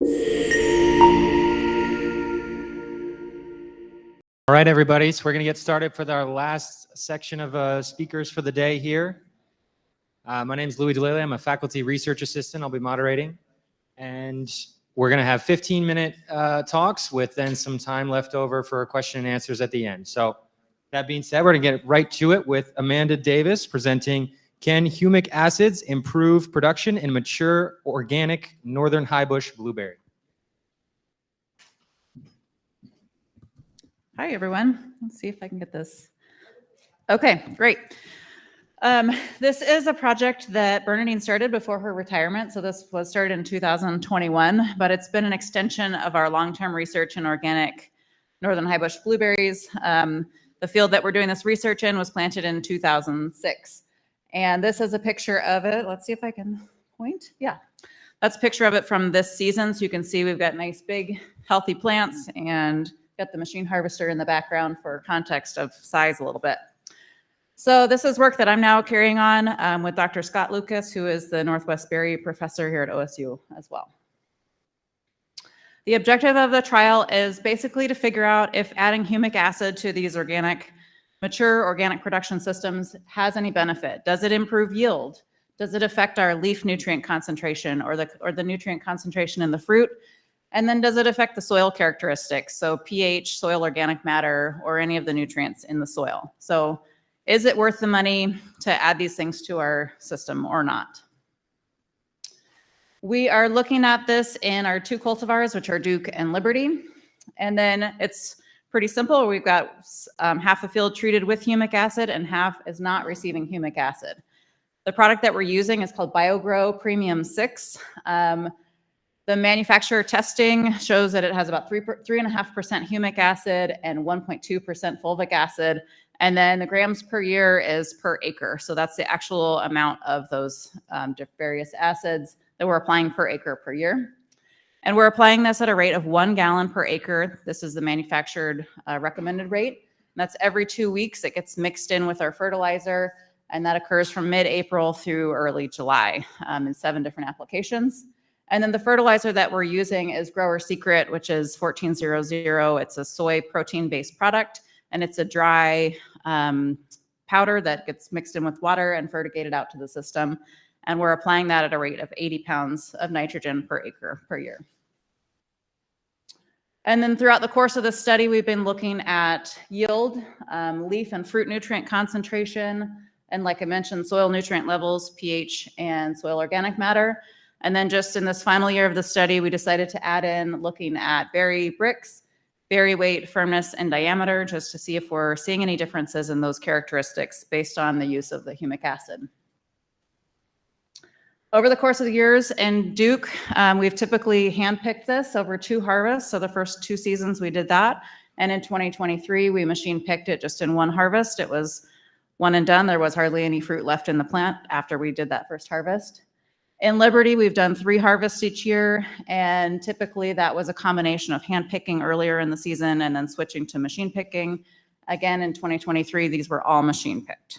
All right, everybody, so we're going to get started for our last section of speakers for the day here. My name is Louis Delele. I'm a faculty research assistant. I'll be moderating. And we're going to have 15-minute talks with then some time left over for question and answers at the end. So that being said, we're going to get right to it with Amanda Davis presenting Can Humic Acids Improve Production in Mature Organic Northern Highbush Blueberry? Hi, everyone. Let's see if I can get this. Okay, great. This is a project that Bernadine started before her retirement. So this was started in 2021, but it's been an extension of our long-term research in organic Northern Highbush blueberries. The field that we're doing this research in was planted in 2006. And this is a picture of it. Let's see if I can point. Yeah, that's a picture of it from this season. So you can see we've got nice, big, healthy plants and got the machine harvester in the background for context of size a little bit. So this is work that I'm now carrying on with Dr. Scott Lucas, who is the Northwest Berry professor here at OSU as well. The objective of the trial is basically to figure out if adding humic acid to these mature organic production systems has any benefit. Does it improve yield? Does it affect our leaf nutrient concentration or the nutrient concentration in the fruit? And then does it affect the soil characteristics? So pH, soil organic matter, or any of the nutrients in the soil. So is it worth the money to add these things to our system or not? We are looking at this in our two cultivars, which are Duke and Liberty. And then it's pretty simple. We've got half a field treated with humic acid and half is not receiving humic acid. The product that we're using is called BioGrow Premium 6. The manufacturer testing shows that it has about 3.5% humic acid and 1.2% fulvic acid. And then the grams per year is per acre. So that's the actual amount of those various acids that we're applying per acre per year. And we're applying this at a rate of 1 gallon per acre. This is the manufactured recommended rate. And that's every 2 weeks. It gets mixed in with our fertilizer. And that occurs from mid-April through early July in 7 different applications. And then the fertilizer that we're using is Grower Secret, which is 1400. It's a soy protein-based product, and it's a dry powder that gets mixed in with water and fertigated out to the system. And we're applying that at a rate of 80 pounds of nitrogen per acre per year. And then throughout the course of the study, we've been looking at yield, leaf and fruit nutrient concentration, and like I mentioned, soil nutrient levels, pH, and soil organic matter. And then just in this final year of the study, we decided to add in looking at berry Brix, berry weight, firmness, and diameter, just to see if we're seeing any differences in those characteristics based on the use of the humic acid. Over the course of the years in Duke, we've typically handpicked this over 2 harvests. So the first 2 seasons we did that. And in 2023, we machine picked it just in 1 harvest. It was one and done. There was hardly any fruit left in the plant after we did that first harvest. In Liberty, we've done 3 harvests each year, and typically that was a combination of hand picking earlier in the season and then switching to machine picking. Again, in 2023, these were all machine picked.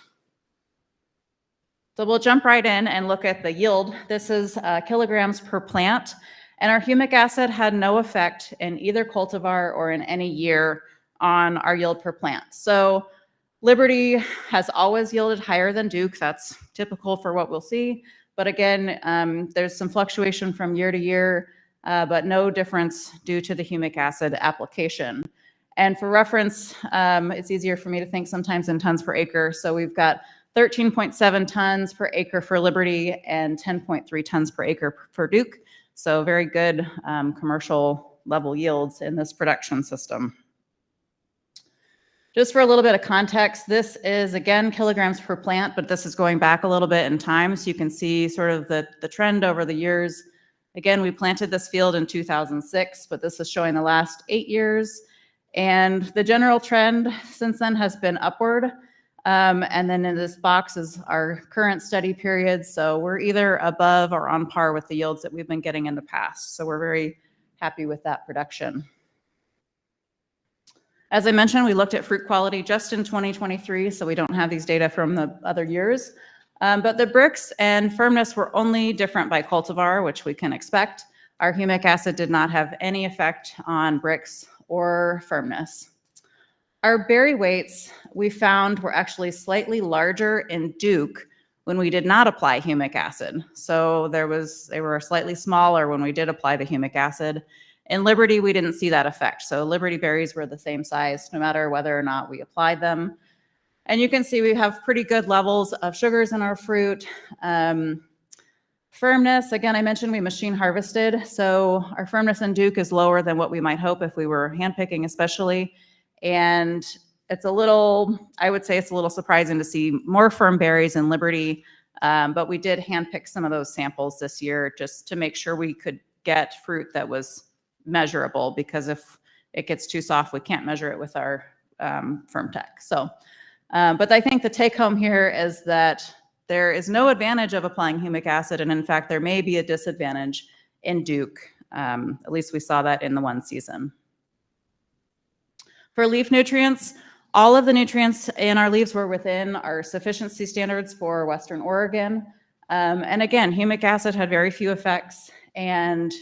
So we'll jump right in and look at the yield. This is kilograms per plant, and our humic acid had no effect in either cultivar or in any year on our yield per plant. So Liberty has always yielded higher than Duke. That's typical for what we'll see. But again, there's some fluctuation from year to year, but no difference due to the humic acid application. And for reference, it's easier for me to think sometimes in tons per acre. So we've got 13.7 tons per acre for Liberty and 10.3 tons per acre for Duke. So very good commercial level yields in this production system. Just for a little bit of context, this is, again, kilograms per plant, but this is going back a little bit in time, so you can see sort of the trend over the years. Again, we planted this field in 2006, but this is showing the last 8 years. And the general trend since then has been upward. And then in this box is our current study period, so we're either above or on par with the yields that we've been getting in the past. So we're very happy with that production. As I mentioned, we looked at fruit quality just in 2023, so we don't have these data from the other years. But the Brix and firmness were only different by cultivar, which we can expect. Our humic acid did not have any effect on Brix or firmness. Our berry weights we found were actually slightly larger in Duke when we did not apply humic acid. So they were slightly smaller when we did apply the humic acid. In Liberty, we didn't see that effect. So Liberty berries were the same size no matter whether or not we applied them. And you can see we have pretty good levels of sugars in our fruit. Firmness, again, I mentioned we machine harvested. So our firmness in Duke is lower than what we might hope if we were handpicking especially. And it's a little, I would say it's a little surprising to see more firm berries in Liberty, but we did handpick some of those samples this year just to make sure we could get fruit that was measurable, because if it gets too soft, we can't measure it with our FermTech. So, but I think the take home here is that there is no advantage of applying humic acid, and in fact, there may be a disadvantage in Duke. At least we saw that in the one season. For leaf nutrients, all of the nutrients in our leaves were within our sufficiency standards for Western Oregon. And again, humic acid had very few effects, and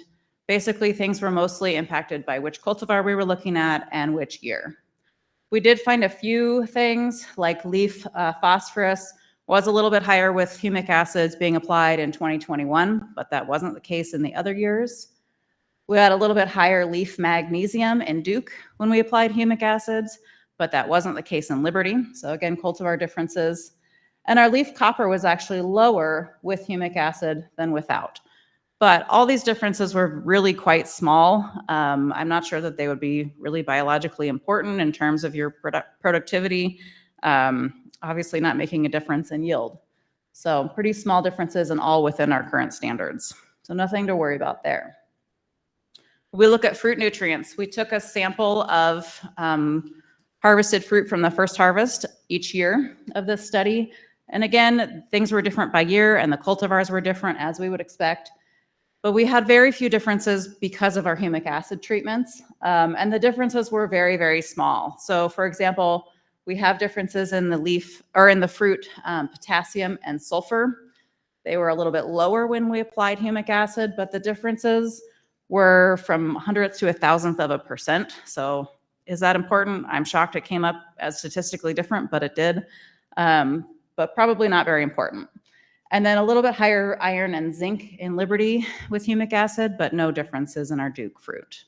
basically things were mostly impacted by which cultivar we were looking at and which year. We did find a few things like leaf phosphorus was a little bit higher with humic acids being applied in 2021, but that wasn't the case in the other years. We had a little bit higher leaf magnesium in Duke when we applied humic acids, but that wasn't the case in Liberty. So again, cultivar differences. And our leaf copper was actually lower with humic acid than without. But all these differences were really quite small. I'm not sure that they would be really biologically important in terms of your productivity, obviously not making a difference in yield. So pretty small differences and all within our current standards. So nothing to worry about there. We look at fruit nutrients. We took a sample of harvested fruit from the first harvest each year of this study. And again, things were different by year and the cultivars were different, as we would expect. But we had very few differences because of our humic acid treatments. And the differences were very, very small. So for example, we have differences in the leaf or in the fruit potassium and sulfur. They were a little bit lower when we applied humic acid, but the differences were from 100th to 1,000th of a percent. So is that important? I'm shocked it came up as statistically different, but it did, but probably not very important. And then a little bit higher iron and zinc in Liberty with humic acid, but no differences in our Duke fruit.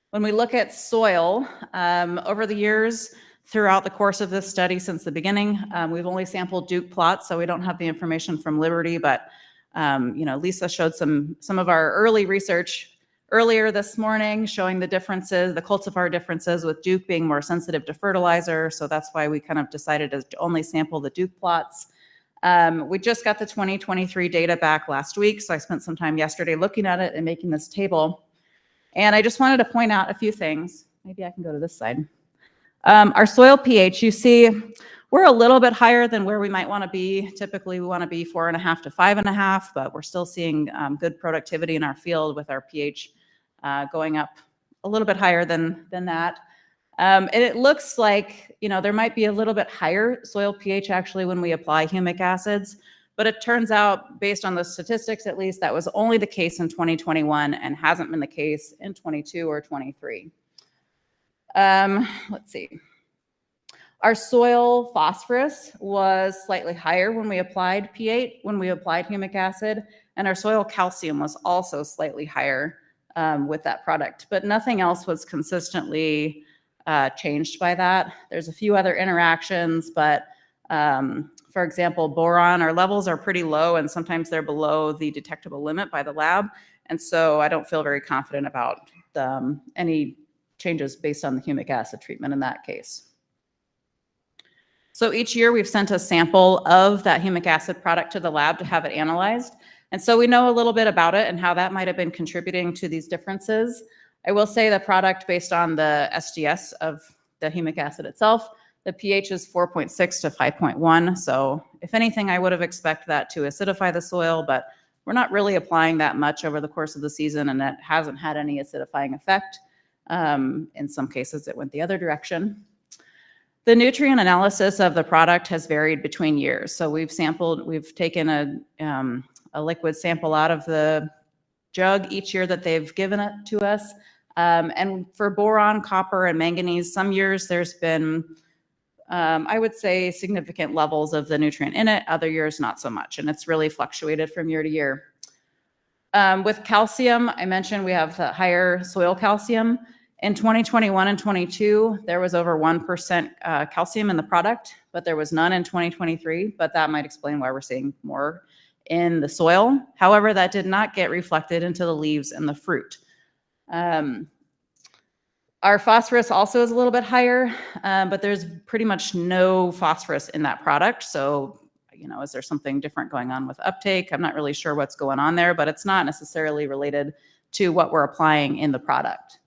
When we look at soil, over the years, throughout the course of this study since the beginning, we've only sampled Duke plots, so we don't have the information from Liberty, but Lisa showed some of our early research earlier this morning showing the differences, the cultivar differences with Duke being more sensitive to fertilizer. So that's why we kind of decided to only sample the Duke plots. We just got the 2023 data back last week. So I spent some time yesterday looking at it and making this table. And I just wanted to point out a few things. Maybe I can go to this side. Our soil pH, you see, we're a little bit higher than where we might want to be. Typically, we want to be 4.5 to 5.5, but we're still seeing good productivity in our field with our pH going up a little bit higher than that. And it looks like, there might be a little bit higher soil pH actually when we apply humic acids, but it turns out, based on the statistics at least, that was only the case in 2021 and hasn't been the case in 22 or 23. Let's see. Our soil phosphorus was slightly higher when we applied P8, when we applied humic acid, and our soil calcium was also slightly higher with that product, but nothing else was consistently changed by that. There's a few other interactions, but for example, boron, our levels are pretty low and sometimes they're below the detectable limit by the lab. And so I don't feel very confident about any changes based on the humic acid treatment in that case. So each year we've sent a sample of that humic acid product to the lab to have it analyzed. And so we know a little bit about it and how that might have been contributing to these differences. I will say the product, based on the SDS of the humic acid itself, the pH is 4.6 to 5.1. So if anything, I would have expected that to acidify the soil, but we're not really applying that much over the course of the season, and it hasn't had any acidifying effect. In some cases, it went the other direction. The nutrient analysis of the product has varied between years. So we've taken a liquid sample out of the jug each year that they've given it to us. And for boron, copper, and manganese, some years there's been, I would say, significant levels of the nutrient in it. Other years, not so much. And it's really fluctuated from year to year. With calcium, I mentioned we have the higher soil calcium. In 2021 and 22, there was over 1% calcium in the product, but there was none in 2023. But that might explain why we're seeing more in the soil. However, that did not get reflected into the leaves and the fruit. Our phosphorus also is a little bit higher, but there's pretty much no phosphorus in that product. So, you know, is there something different going on with uptake? I'm not really sure what's going on there, but it's not necessarily related to what we're applying in the product.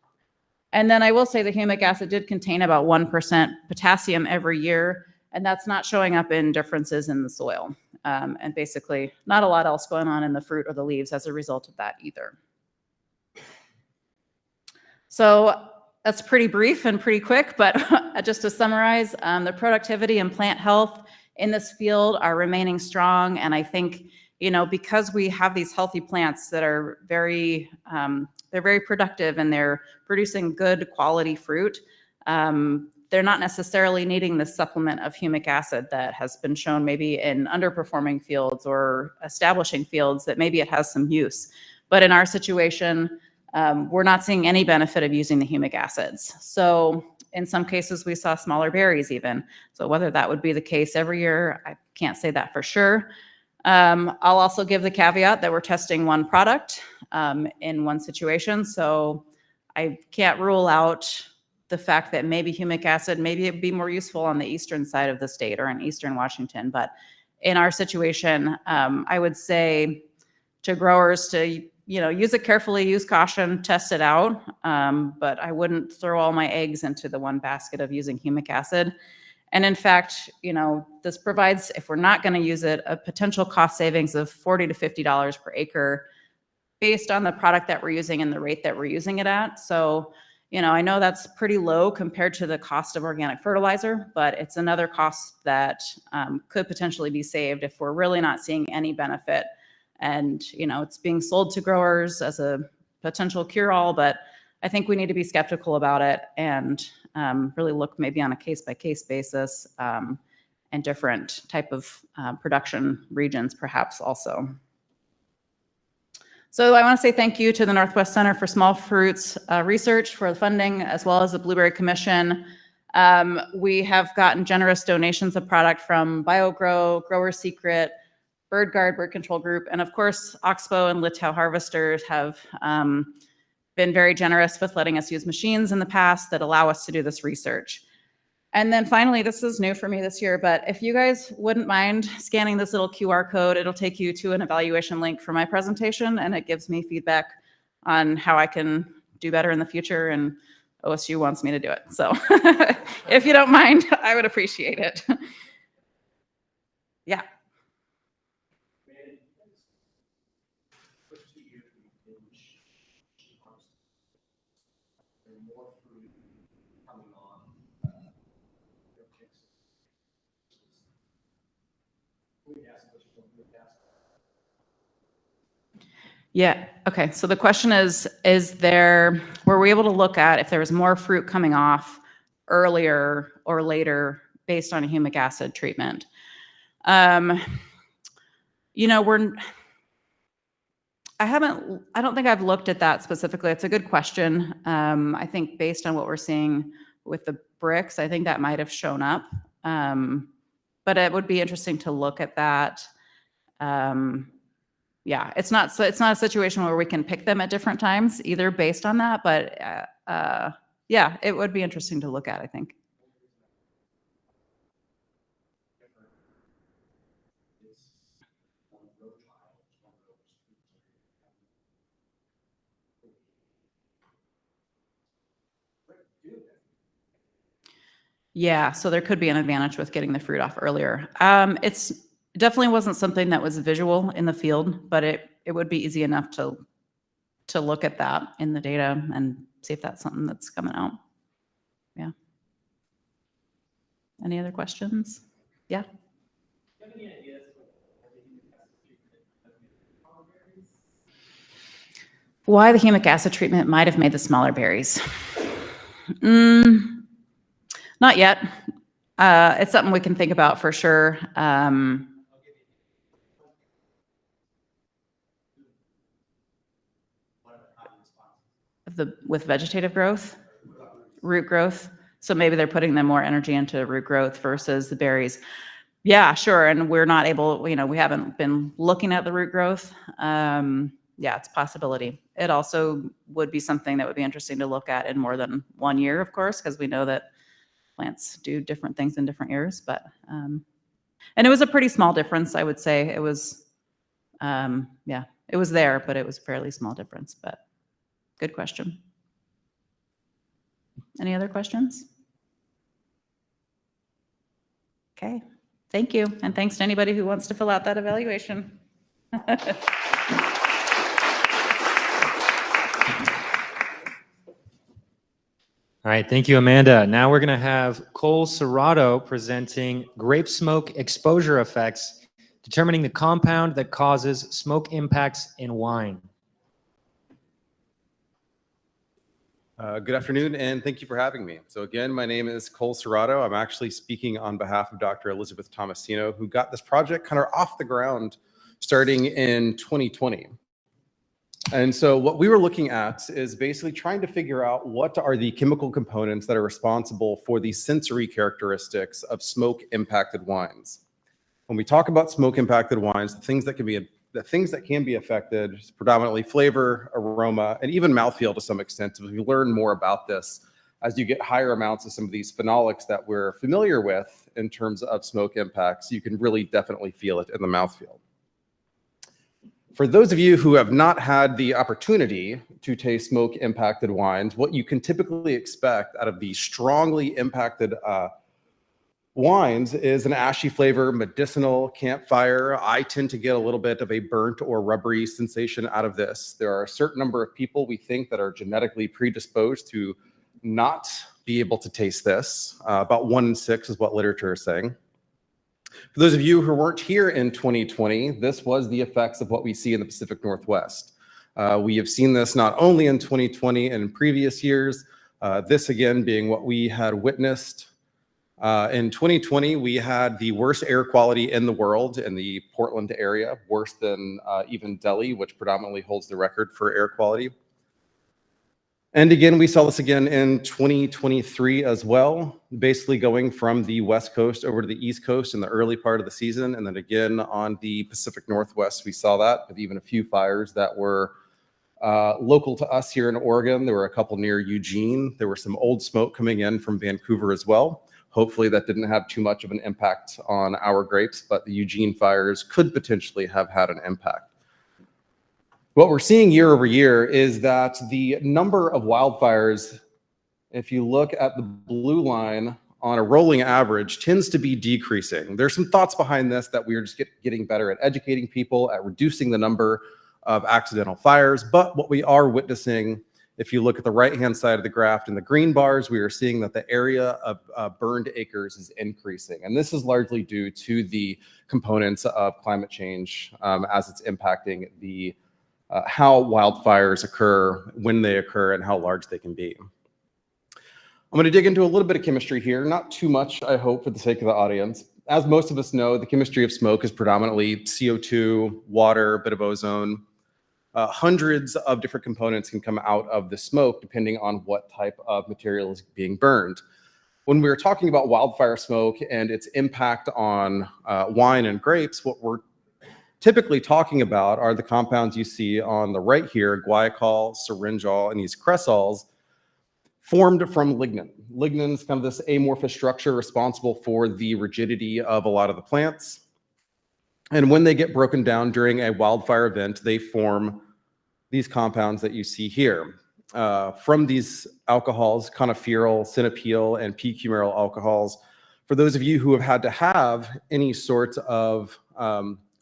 And then I will say the humic acid did contain about 1% potassium every year, and that's not showing up in differences in the soil. And basically not a lot else going on in the fruit or the leaves as a result of that either. So that's pretty brief and pretty quick, but just to summarize, the productivity and plant health in this field are remaining strong. And I think, you know, because we have these healthy plants that are very, they're very productive and they're producing good quality fruit, they're not necessarily needing the supplement of humic acid that has been shown maybe in underperforming fields or establishing fields that maybe it has some use. But in our situation, we're not seeing any benefit of using the humic acids. So in some cases, we saw smaller berries even. So whether that would be the case every year, I can't say that for sure. I'll also give the caveat that we're testing one product in one situation. So I can't rule out the fact that maybe humic acid, maybe it'd be more useful on the eastern side of the state or in eastern Washington. But in our situation, I would say to growers to, you know, use it carefully, use caution, test it out. But I wouldn't throw all my eggs into the one basket of using humic acid. And in fact, you know, this provides, if we're not going to use it, a potential cost savings of $40 to $50 per acre based on the product that we're using and the rate that we're using it at. So, you know, I know that's pretty low compared to the cost of organic fertilizer, but it's another cost that could potentially be saved if we're really not seeing any benefit. And, you know, it's being sold to growers as a potential cure-all, but I think we need to be skeptical about it and really look maybe on a case-by-case basis and different type of production regions perhaps also. So I want to say thank you to the Northwest Center for Small Fruits Research for the funding, as well as the Blueberry Commission. We have gotten generous donations of product from BioGrow, Grower Secret, BirdGuard, Bird Control Group, and of course, Oxbow and Litow Harvesters have been very generous with letting us use machines in the past that allow us to do this research. And then finally, this is new for me this year, but if you guys wouldn't mind scanning this little QR code, it'll take you to an evaluation link for my presentation, and it gives me feedback on how I can do better in the future, and OSU wants me to do it. So if you don't mind, I would appreciate it. Yeah. Yeah. Okay. So the question is were we able to look at if there was more fruit coming off earlier or later based on a humic acid treatment? You know, I don't think I've looked at that specifically. It's a good question. I think based on what we're seeing with the bricks, I think that might have shown up. But it would be interesting to look at that. Yeah, it's not a situation where we can pick them at different times either based on that, but yeah, it would be interesting to look at, I think. Yeah, so there could be an advantage with getting the fruit off earlier. It definitely wasn't something that was visual in the field, but it would be easy enough to look at that in the data and see if that's something that's coming out. Yeah. Any other questions? Yeah. Why the humic acid treatment might have made the smaller berries. Not yet. It's something we can think about for sure. With vegetative growth, root growth. So maybe they're putting them more energy into root growth versus the berries. Yeah, sure. And we're not able, we haven't been looking at the root growth. Yeah, it's a possibility. It also would be something that would be interesting to look at in more than 1 year, of course, because we know that plants do different things in different years. But and it was a pretty small difference, I would say. It was, yeah, it was there, but it was a fairly small difference. But good question. Any other questions? Okay, thank you. And thanks to anybody who wants to fill out that evaluation. All right, thank you, Amanda. Now we're going to have Cole Serrato presenting grape smoke exposure effects, determining the compound that causes smoke impacts in wine. Good afternoon, and thank you for having me. So again, my name is Cole Serrato. I'm actually speaking on behalf of Dr. Elizabeth Tomasino, who got this project kind of off the ground starting in 2020. And so what we were looking at is basically trying to figure out what are the chemical components that are responsible for the sensory characteristics of smoke-impacted wines. When we talk about smoke-impacted wines, the things that can be affected is predominantly flavor, aroma, and even mouthfeel to some extent. So we learn more about this as you get higher amounts of some of these phenolics that we're familiar with in terms of smoke impacts. You can really definitely feel it in the mouthfeel. For those of you who have not had the opportunity to taste smoke-impacted wines, what you can typically expect out of the strongly impacted wines is an ashy flavor, medicinal, campfire. I tend to get a little bit of a burnt or rubbery sensation out of this. There are a certain number of people we think that are genetically predisposed to not be able to taste this. About 1 in 6 is what literature is saying. For those of you who weren't here in 2020, this was the effects of what we see in the Pacific Northwest. We have seen this not only in 2020 and in previous years, this again being what we had witnessed. In 2020, we had the worst air quality in the world in the Portland area, worse than even Delhi, which predominantly holds the record for air quality. And again, we saw this again in 2023 as well, basically going from the West Coast over to the East Coast in the early part of the season. And then again on the Pacific Northwest, we saw that with even a few fires that were local to us here in Oregon. There were a couple near Eugene. There were some old smoke coming in from Vancouver as well. Hopefully that didn't have too much of an impact on our grapes, but the Eugene fires could potentially have had an impact. What we're seeing year over year is that the number of wildfires, if you look at the blue line on a rolling average, tends to be decreasing. There's some thoughts behind this that we're just getting better at educating people, at reducing the number of accidental fires. But what we are witnessing, if you look at the right-hand side of the graph in the green bars, we are seeing that the area of burned acres is increasing. And this is largely due to the components of climate change as it's impacting the how wildfires occur, when they occur, and how large they can be. I'm going to dig into a little bit of chemistry here, not too much, I hope, for the sake of the audience. As most of us know, the chemistry of smoke is predominantly CO2, water, a bit of ozone. Hundreds of different components can come out of the smoke depending on what type of material is being burned. When we're talking about wildfire smoke and its impact on wine and grapes, what we're typically talking about are the compounds you see on the right here, guaiacol, syringol, and these cresols, formed from lignin. Lignin is kind of this amorphous structure responsible for the rigidity of a lot of the plants. And when they get broken down during a wildfire event, they form these compounds that you see here. From these alcohols, conopherol, cinepiel, and p-coumaryl alcohols, for those of you who have had to have any sort of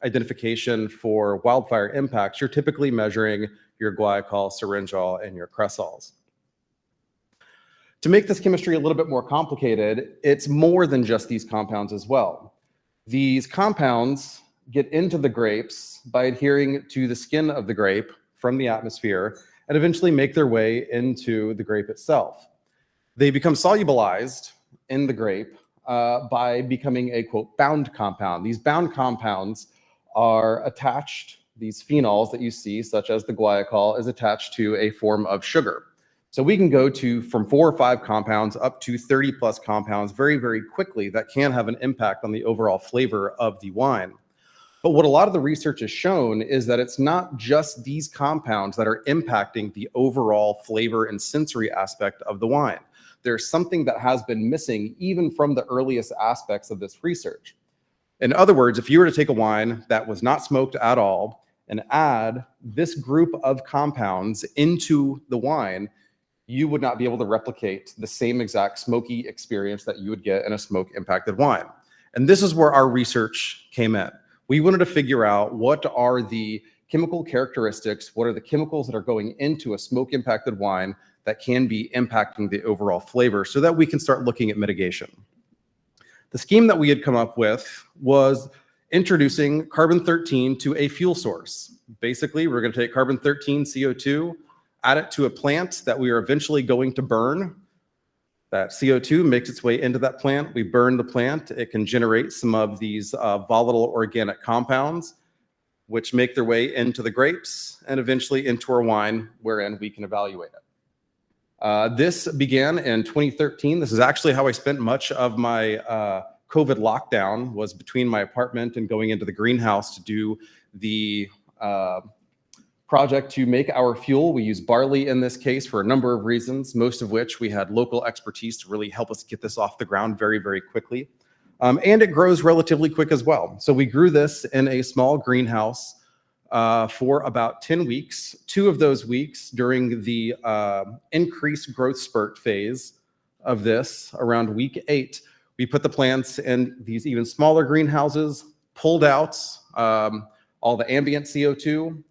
identification for wildfire impacts, you're typically measuring your guaiacol, syringol, and your cresols. To make this chemistry a little bit more complicated, it's more than just these compounds as well. These compounds get into the grapes by adhering to the skin of the grape from the atmosphere and eventually make their way into the grape itself. They become solubilized in the grape by becoming a, quote, bound compound. These bound compounds are attached, these phenols that you see, such as the guaiacol, is attached to a form of sugar. So we can go from 4 or 5 compounds up to 30 plus compounds very, very quickly that can have an impact on the overall flavor of the wine. But what a lot of the research has shown is that it's not just these compounds that are impacting the overall flavor and sensory aspect of the wine. There's something that has been missing even from the earliest aspects of this research. In other words, if you were to take a wine that was not smoked at all and add this group of compounds into the wine, you would not be able to replicate the same exact smoky experience that you would get in a smoke-impacted wine. And this is where our research came in. We wanted to figure out what are the chemical characteristics, what are the chemicals that are going into a smoke-impacted wine that can be impacting the overall flavor so that we can start looking at mitigation. The scheme that we had come up with was introducing carbon-13 to a fuel source. Basically, we're going to take carbon-13, CO2, add it to a plant that we are eventually going to burn. That CO2 makes its way into that plant. We burn the plant. It can generate some of these volatile organic compounds, which make their way into the grapes and eventually into our wine, wherein we can evaluate it. This began in 2013. This is actually how I spent much of my COVID lockdown, was between my apartment and going into the greenhouse to do the project to make our fuel. We use barley in this case for a number of reasons, most of which we had local expertise to really help us get this off the ground very, very quickly. And it grows relatively quick as well. So we grew this in a small greenhouse for about 10 weeks. 2 of those weeks during the increased growth spurt phase of this, around week 8, we put the plants in these even smaller greenhouses, pulled out all the ambient CO2,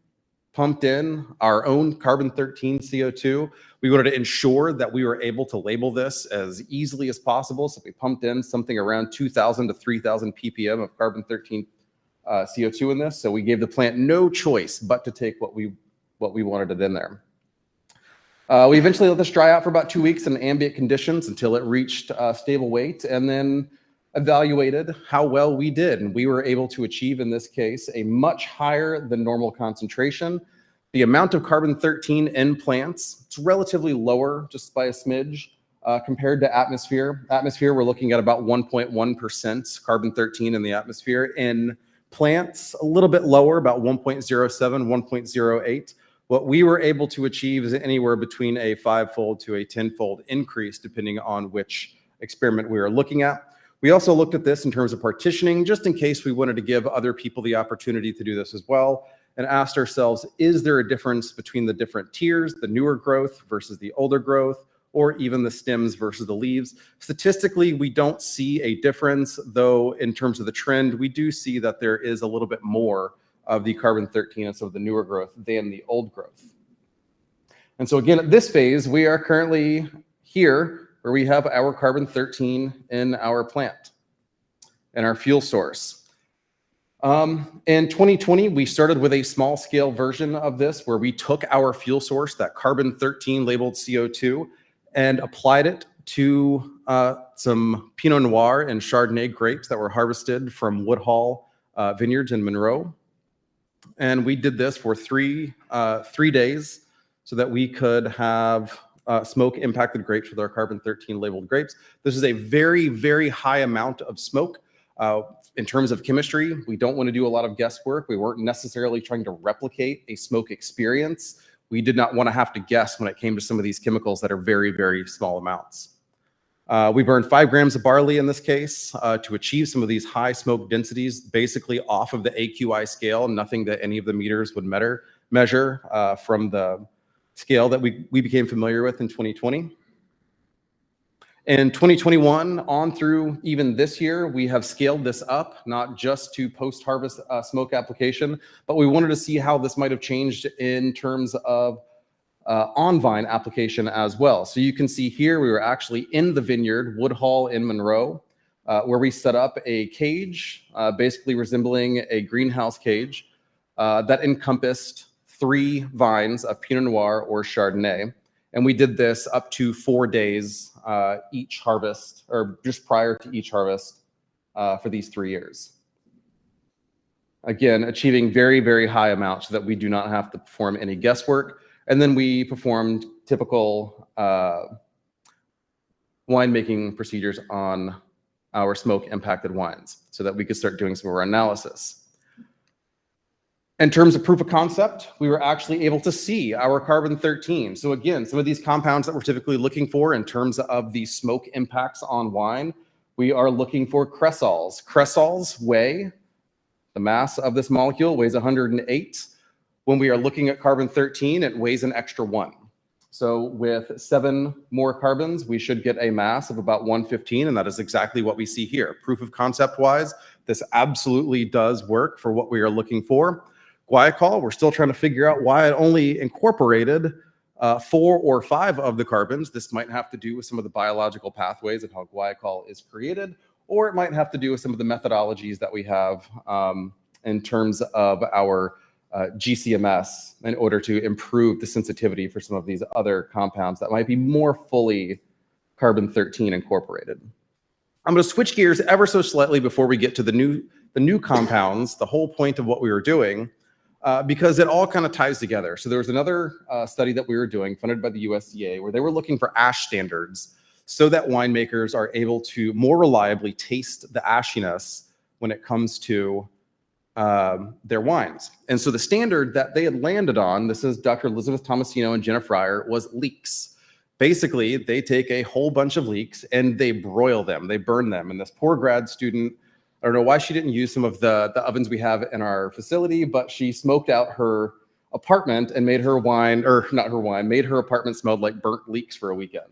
pumped in our own carbon-13 CO2. We wanted to ensure that we were able to label this as easily as possible. So we pumped in something around 2,000 to 3,000 ppm of carbon-13 CO2 in this. So we gave the plant no choice but to take what we wanted it in there. We eventually let this dry out for about 2 weeks in ambient conditions until it reached stable weight, and then evaluated how well we did. And we were able to achieve, in this case, a much higher than normal concentration. The amount of carbon-13 in plants, it's relatively lower, just by a smidge, compared to atmosphere. Atmosphere, we're looking at about 1.1% carbon-13 in the atmosphere. In plants, a little bit lower, about 1.07, 1.08. What we were able to achieve is anywhere between a 5-fold to a 10-fold increase, depending on which experiment we were looking at. We also looked at this in terms of partitioning, just in case we wanted to give other people the opportunity to do this as well, and asked ourselves, is there a difference between the different tiers, the newer growth versus the older growth, or even the stems versus the leaves? Statistically, we don't see a difference, though in terms of the trend, we do see that there is a little bit more of the carbon-13 and so the newer growth than the old growth. And so again, at this phase, we are currently here where we have our carbon-13 in our plant and our fuel source. In 2020, we started with a small scale version of this where we took our fuel source, that carbon-13 labeled CO2, and applied it to some Pinot Noir and Chardonnay grapes that were harvested from Woodhall Vineyards in Monroe. And we did this for three days so that we could have smoke impacted grapes with our carbon-13 labeled grapes. This is a very, very high amount of smoke. In terms of chemistry, we don't want to do a lot of guesswork. We weren't necessarily trying to replicate a smoke experience. We did not want to have to guess when it came to some of these chemicals that are very, very small amounts. We burned 5 grams of barley in this case to achieve some of these high smoke densities, basically off of the AQI scale, nothing that any of the meters would measure from the scale that we became familiar with in 2020. In 2021, on through even this year, we have scaled this up, not just to post-harvest smoke application, but we wanted to see how this might have changed in terms of on-vine application as well. So you can see here, we were actually in the vineyard, Woodhall in Monroe, where we set up a cage, basically resembling a greenhouse cage that encompassed 3 vines of Pinot Noir or Chardonnay. And we did this up to 4 days each harvest, or just prior to each harvest for these 3 years. Again, achieving very, very high amounts so that we do not have to perform any guesswork. And then we performed typical winemaking procedures on our smoke impacted wines so that we could start doing some of our analysis. In terms of proof of concept, we were actually able to see our carbon-13. So again, some of these compounds that we're typically looking for in terms of the smoke impacts on wine, we are looking for cresols. Cresols weigh, the mass of this molecule weighs 108. When we are looking at carbon-13, it weighs an extra 1. So with 7 more carbons, we should get a mass of about 115, and that is exactly what we see here. Proof of concept-wise, this absolutely does work for what we are looking for. Guaiacol, we're still trying to figure out why it only incorporated 4 or 5 of the carbons. This might have to do with some of the biological pathways of how guaiacol is created, or it might have to do with some of the methodologies that we have in terms of our GCMS in order to improve the sensitivity for some of these other compounds that might be more fully carbon-13 incorporated. I'm going to switch gears ever so slightly before we get to the new compounds, the whole point of what we were doing, because it all kind of ties together. So there was another study that we were doing funded by the USDA where they were looking for ash standards so that winemakers are able to more reliably taste the ashiness when it comes to their wines. And so the standard that they had landed on, this is Dr. Elizabeth Tomasino and Jenna Fryer, was leeks. Basically, they take a whole bunch of leeks and they broil them, they burn them. And this poor grad student, I don't know why she didn't use some of the ovens we have in our facility, but she smoked out her apartment and made her wine, or not her wine, made her apartment smell like burnt leeks for a weekend.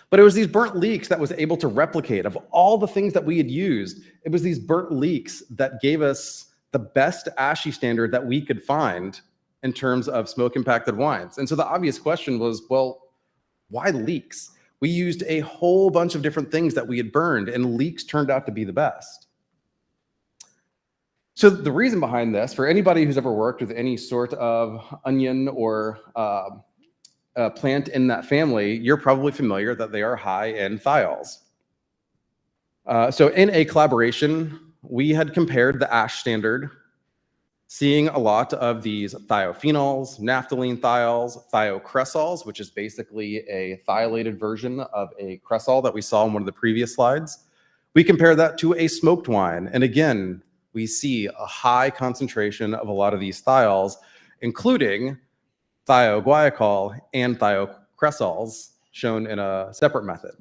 But it was these burnt leeks that was able to replicate of all the things that we had used. It was these burnt leeks that gave us the best ASHI standard that we could find in terms of smoke impacted wines. And so the obvious question was, well, why leeks? We used a whole bunch of different things that we had burned, and leeks turned out to be the best. So the reason behind this, for anybody who's ever worked with any sort of onion or plant in that family, you're probably familiar that they are high in thiols. So in a collaboration, we had compared the ASH standard, seeing a lot of these thiophenols, naphthalene thiols, thiocresols, which is basically a thiolated version of a cresol that we saw in one of the previous slides. We compare that to a smoked wine. And again, we see a high concentration of a lot of these thiols, including thioguaiacol and thiocresols, shown in a separate method.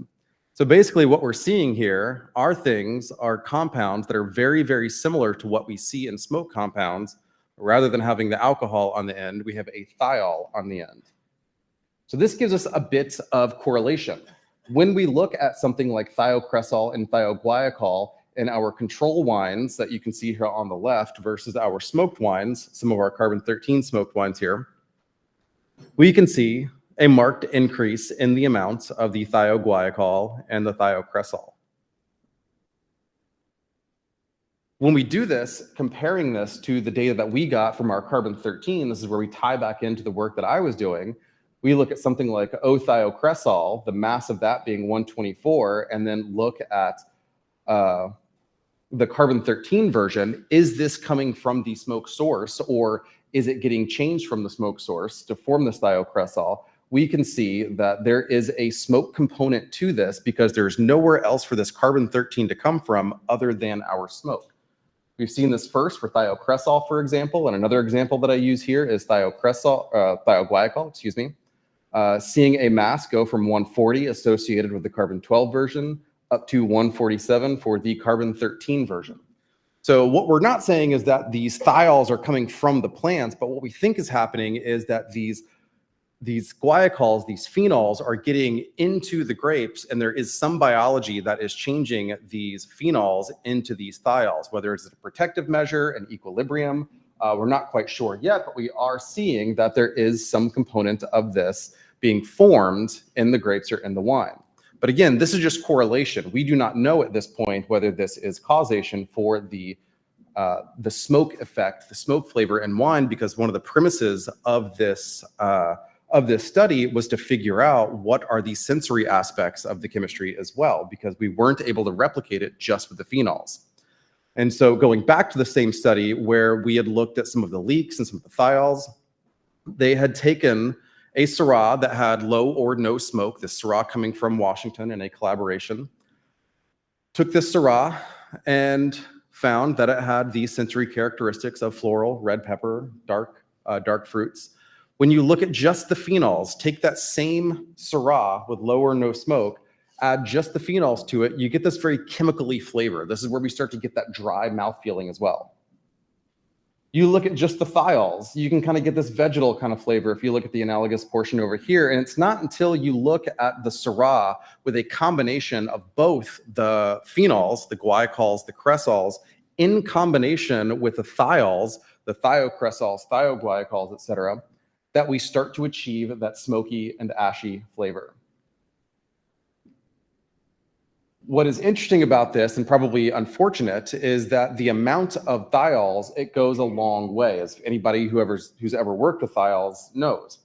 So basically what we're seeing here are compounds that are very, very similar to what we see in smoke compounds. Rather than having the alcohol on the end, we have a thiol on the end. So this gives us a bit of correlation. When we look at something like thiocresol and thioguaiacol in our control wines that you can see here on the left versus our smoked wines, some of our carbon-13 smoked wines here, we can see a marked increase in the amounts of the thioguaiacol and the thiocresol. When we do this, comparing this to the data that we got from our carbon-13, this is where we tie back into the work that I was doing. We look at something like O-thiocresol, the mass of that being 124, and then look at the carbon-13 version. Is this coming from the smoke source, or is it getting changed from the smoke source to form this thiocresol? We can see that there is a smoke component to this because there's nowhere else for this carbon-13 to come from other than our smoke. We've seen this first for thiocresol, for example, and another example that I use here is thioguaiacol, excuse me. Seeing a mass go from 140 associated with the carbon-12 version up to 147 for the carbon-13 version. So what we're not saying is that these thiols are coming from the plants, but what we think is happening is that these guaiacols, these phenols, are getting into the grapes, and there is some biology that is changing these phenols into these thiols, whether it's a protective measure, an equilibrium. We're not quite sure yet, but we are seeing that there is some component of this being formed in the grapes or in the wine. But again, this is just correlation. We do not know at this point whether this is causation for the the smoke effect, the smoke flavor in wine, because one of the premises of this study was to figure out what are the sensory aspects of the chemistry as well, because we weren't able to replicate it just with the phenols. And so going back to the same study where we had looked at some of the leeks and some of the thiols, they had taken a Syrah that had low or no smoke, this Syrah coming from Washington in a collaboration, took this Syrah and found that it had these sensory characteristics of floral, red pepper, dark fruits. When you look at just the phenols, take that same Syrah with low or no smoke, add just the phenols to it, you get this very chemically flavor. This is where we start to get that dry mouth feeling as well. You look at just the thiols, you can kind of get this vegetal kind of flavor if you look at the analogous portion over here. And it's not until you look at the Syrah with a combination of both the phenols, the guaiacols, the cresols, in combination with the thiols, the thiocresols, thioguaiacols, etc., that we start to achieve that smoky and ashy flavor. What is interesting about this, and probably unfortunate, is that the amount of thiols, it goes a long way, as anybody who's ever worked with thiols knows.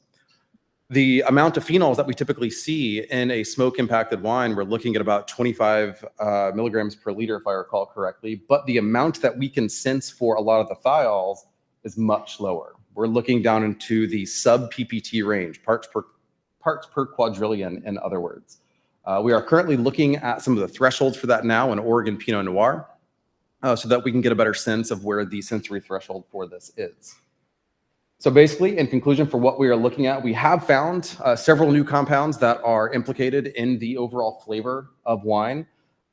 The amount of phenols that we typically see in a smoke-impacted wine, we're looking at about 25 milligrams per liter, if I recall correctly, but the amount that we can sense for a lot of the thiols is much lower. We're looking down into the sub-PPT range, parts per quadrillion, in other words. We are currently looking at some of the thresholds for that now in Oregon Pinot Noir, so that we can get a better sense of where the sensory threshold for this is. So basically, in conclusion, for what we are looking at, we have found several new compounds that are implicated in the overall flavor of wine.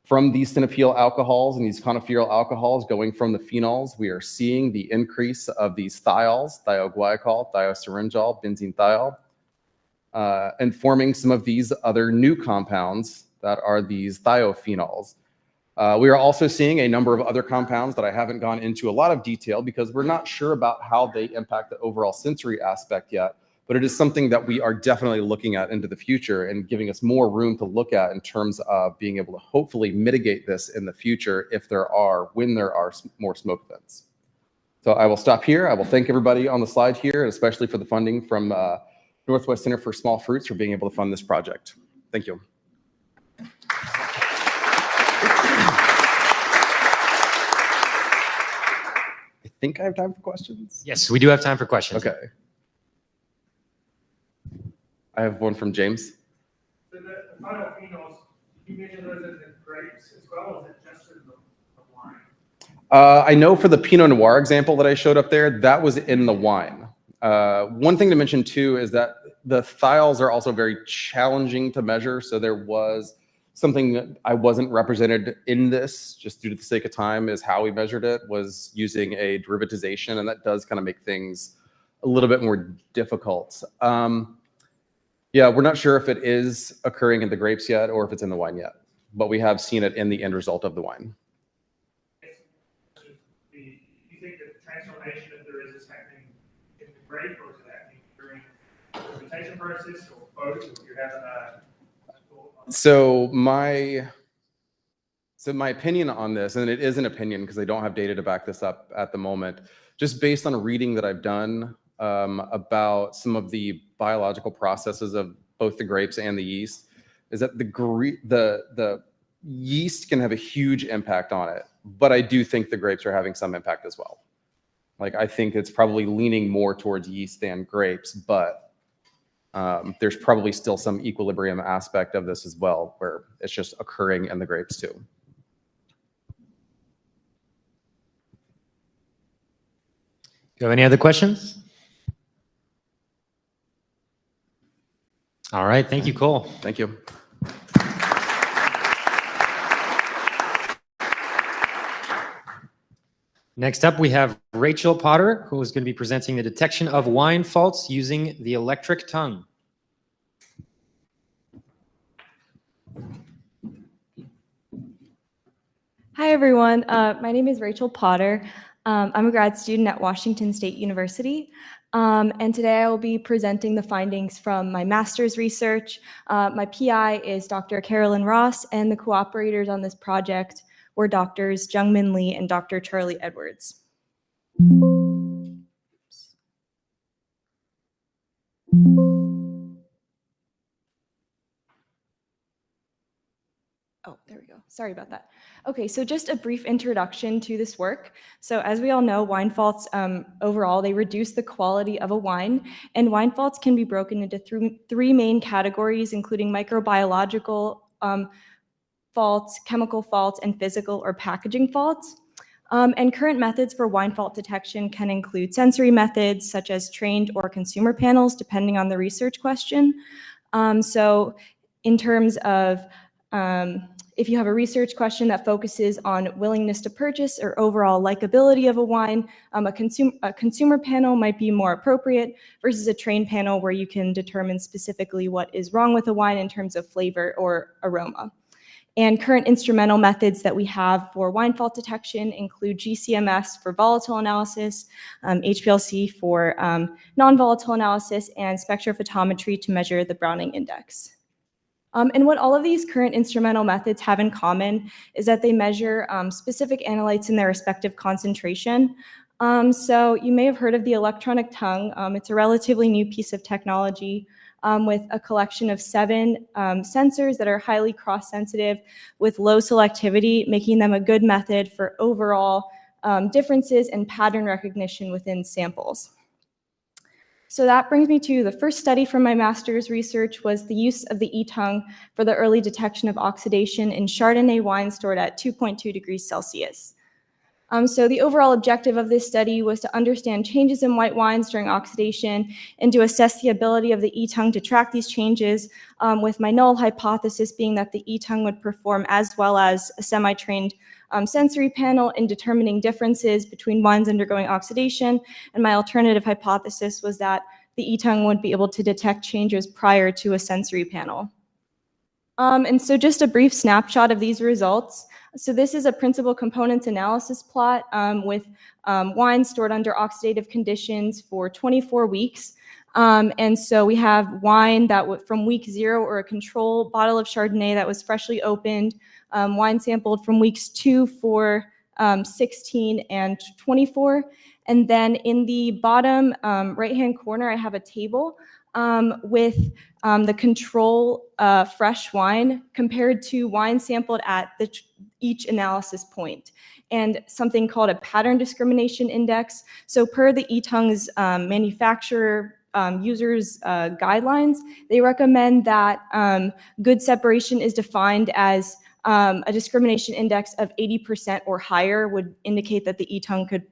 From these synapyl alcohols and these coniferyl alcohols going from the phenols, we are seeing the increase of these thiols, thioguaiacol, thiosyringol, benzene thiol, and forming some of these other new compounds that are these thiophenols. We are also seeing a number of other compounds that I haven't gone into a lot of detail because we're not sure about how they impact the overall sensory aspect yet, but it is something that we are definitely looking at into the future and giving us more room to look at in terms of being able to hopefully mitigate this in the future when there are more smoke events. So I will stop here. I will thank everybody on the slide here, and especially for the funding from Northwest Center for Small Fruits for being able to fund this project. Thank you. I think I have time for questions. Yes, we do have time for questions. Okay. I have one from James. So the phytophenols, you measure those in the grapes as well, or is it just in the wine? I know for the Pinot Noir example that I showed up there, that was in the wine. One thing to mention too is that the thiols are also very challenging to measure. So there was something that I wasn't represented in this, just due to the sake of time, is how we measured it was using a derivatization, and that does kind of make things a little bit more difficult. Yeah, we're not sure if it is occurring in the grapes yet or if it's in the wine yet, but we have seen it in the end result of the wine. Do you think the transformation, if there is happening in the grape, or is it happening during the fermentation process, or both? If you have a thought on So my opinion on this, and it is an opinion because I don't have data to back this up at the moment, just based on a reading that I've done about some of the biological processes of both the grapes and the yeast, is that the yeast can have a huge impact on it, but I do think the grapes are having some impact as well. Like, I think it's probably leaning more towards yeast than grapes, but there's probably still some equilibrium aspect of this as well, where it's just occurring in the grapes too. Do you have any other questions? All right, thank you, Cole. Thank you. Next up, we have Rachel Potter, who is going to be presenting the detection of wine faults using the electric tongue. Hi, everyone. My name is Rachel Potter. I'm a grad student at Washington State University. And today I will be presenting the findings from my master's research. My PI is Dr. Carolyn Ross, and the cooperators on this project were Doctors Jungmin Lee and Dr. Charlie Edwards. Oh, there we go. Sorry about that. Okay, so just a brief introduction to this work. So as we all know, wine faults overall, they reduce the quality of a wine, and wine faults can be broken into three main categories, including microbiological faults, chemical faults, and physical or packaging faults. And current methods for wine fault detection can include sensory methods such as trained or consumer panels, depending on the research question. So in terms of if you have a research question that focuses on willingness to purchase or overall likability of a wine, a consumer panel might be more appropriate versus a trained panel where you can determine specifically what is wrong with a wine in terms of flavor or aroma. And current instrumental methods that we have for wine fault detection include GCMS for volatile analysis, HPLC for non-volatile analysis, and spectrophotometry to measure the Browning index. And what all of these current instrumental methods have in common is that they measure specific analytes in their respective concentration. So you may have heard of the electronic tongue. It's a relatively new piece of technology with a collection of 7 sensors that are highly cross-sensitive with low selectivity, making them a good method for overall differences and pattern recognition within samples. So that brings me to the first study from my master's research was the use of the e-tongue for the early detection of oxidation in Chardonnay wine stored at 2.2 degrees Celsius. So the overall objective of this study was to understand changes in white wines during oxidation and to assess the ability of the e-tongue to track these changes, with my null hypothesis being that the e-tongue would perform as well as a semi-trained sensory panel in determining differences between wines undergoing oxidation, and my alternative hypothesis was that the e-tongue would be able to detect changes prior to a sensory panel. And so just a brief snapshot of these results. So this is a principal components analysis plot with wine stored under oxidative conditions for 24 weeks. And so we have wine that from week 0 or a control bottle of Chardonnay that was freshly opened, wine sampled from weeks 2, 4, 16, and 24. And then in the bottom right-hand corner, I have a table with the control fresh wine compared to wine sampled at each analysis point, and something called a pattern discrimination index. So per the e-tongue's manufacturer users guidelines, they recommend that good separation is defined as a discrimination index of 80% or higher would indicate that the e-tongue could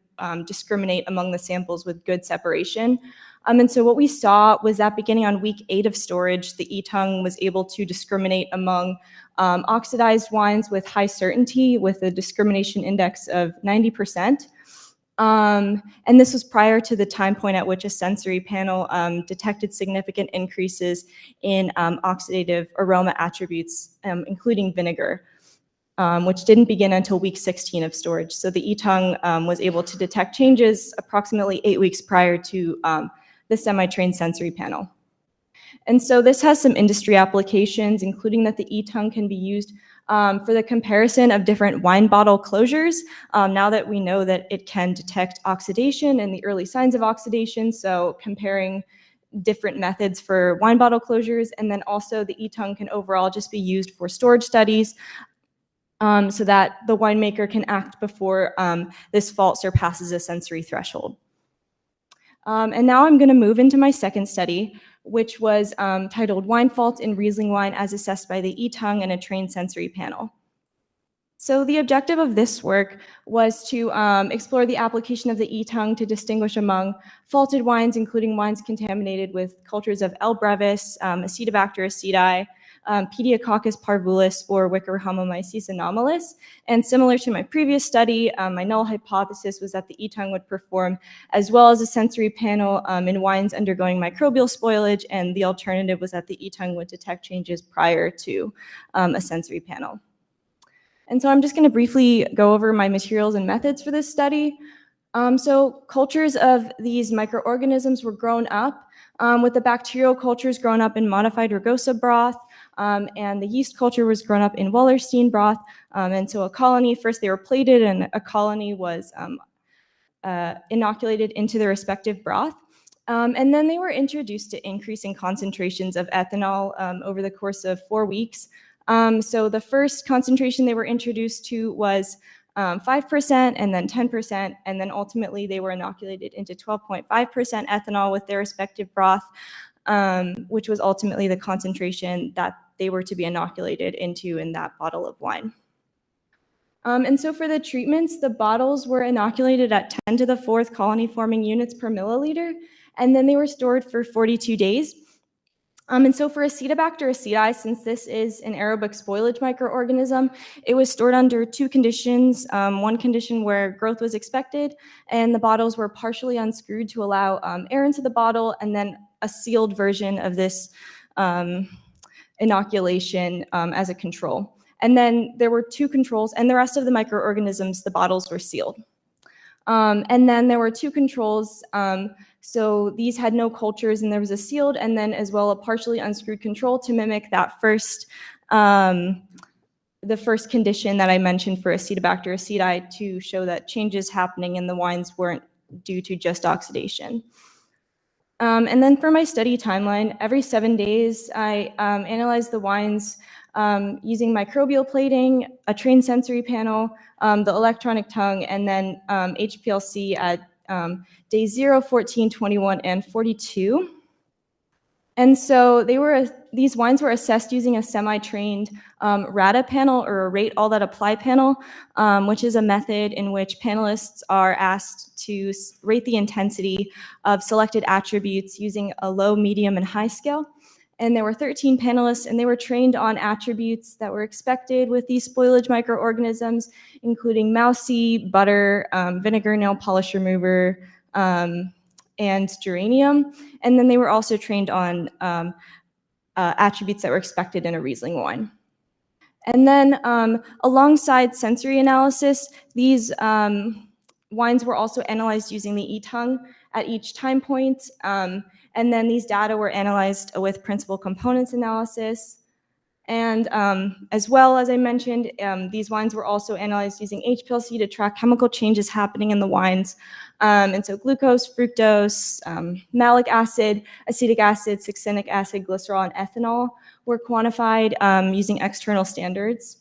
discriminate among the samples with good separation. And so what we saw was that beginning on week 8 of storage, the e-tongue was able to discriminate among oxidized wines with high certainty with a discrimination index of 90%. And this was prior to the time point at which a sensory panel detected significant increases in oxidative aroma attributes, including vinegar, which didn't begin until week 16 of storage. So the e-tongue was able to detect changes approximately 8 weeks prior to the semi-trained sensory panel. And so this has some industry applications, including that the e-tongue can be used for the comparison of different wine bottle closures, now that we know that it can detect oxidation and the early signs of oxidation, so comparing different methods for wine bottle closures, and then also the e-tongue can overall just be used for storage studies, so that the winemaker can act before this fault surpasses a sensory threshold. And now I'm going to move into my second study, which was titled Wine Fault in Riesling Wine as Assessed by the e-tongue and a Trained Sensory Panel. So the objective of this work was to explore the application of the e-tongue to distinguish among faulted wines, including wines contaminated with cultures of L. brevis, Acetobacter aceti, Pediococcus parvulus, or Wickerhamomyces anomalus. And similar to my previous study, my null hypothesis was that the e-tongue would perform as well as a sensory panel in wines undergoing microbial spoilage, and the alternative was that the e-tongue would detect changes prior to a sensory panel. And so I'm just going to briefly go over my materials and methods for this study. So cultures of these microorganisms were grown up, with the bacterial cultures grown up in modified rugosa broth, and the yeast culture was grown up in Wallerstein broth. And so a colony, first they were plated, and a colony was inoculated into the respective broth. And then they were introduced to increasing concentrations of ethanol over the course of 4 weeks. So the first concentration they were introduced to was 5% and then 10%, and then ultimately they were inoculated into 12.5% ethanol with their respective broth, which was ultimately the concentration that they were to be inoculated into in that bottle of wine. And so for the treatments, the bottles were inoculated at 10 to the 4th colony-forming units per milliliter, and then they were stored for 42 days. And so for Acetobacter aceti, since this is an aerobic spoilage microorganism, it was stored under 2 conditions. One condition where growth was expected, and the bottles were partially unscrewed to allow air into the bottle, and then a sealed version of this inoculation as a control. And then there were 2 controls, and the rest of the microorganisms, the bottles were sealed. And then there were 2 controls. So these had no cultures, and there was a sealed and then as well a partially unscrewed control to mimic that first, the first condition that I mentioned for Acetobacter aceti, to show that changes happening in the wines weren't due to just oxidation. And then for my study timeline, every 7 days, I analyzed the wines using microbial plating, a trained sensory panel, the electronic tongue, and then HPLC at day 0, 14, 21, and 42. And so these wines were assessed using a semi-trained RADA panel, or a rate all that apply panel, which is a method in which panelists are asked to rate the intensity of selected attributes using a low, medium, and high scale. And there were 13 panelists, and they were trained on attributes that were expected with these spoilage microorganisms, including mousy, butter, vinegar, nail polish remover, and geranium. And then they were also trained on attributes that were expected in a Riesling wine. And then alongside sensory analysis, these wines were also analyzed using the e-tongue at each time point. And then these data were analyzed with principal components analysis. And as well, as I mentioned, these wines were also analyzed using HPLC to track chemical changes happening in the wines. And so glucose, fructose, malic acid, acetic acid, succinic acid, glycerol, and ethanol were quantified using external standards.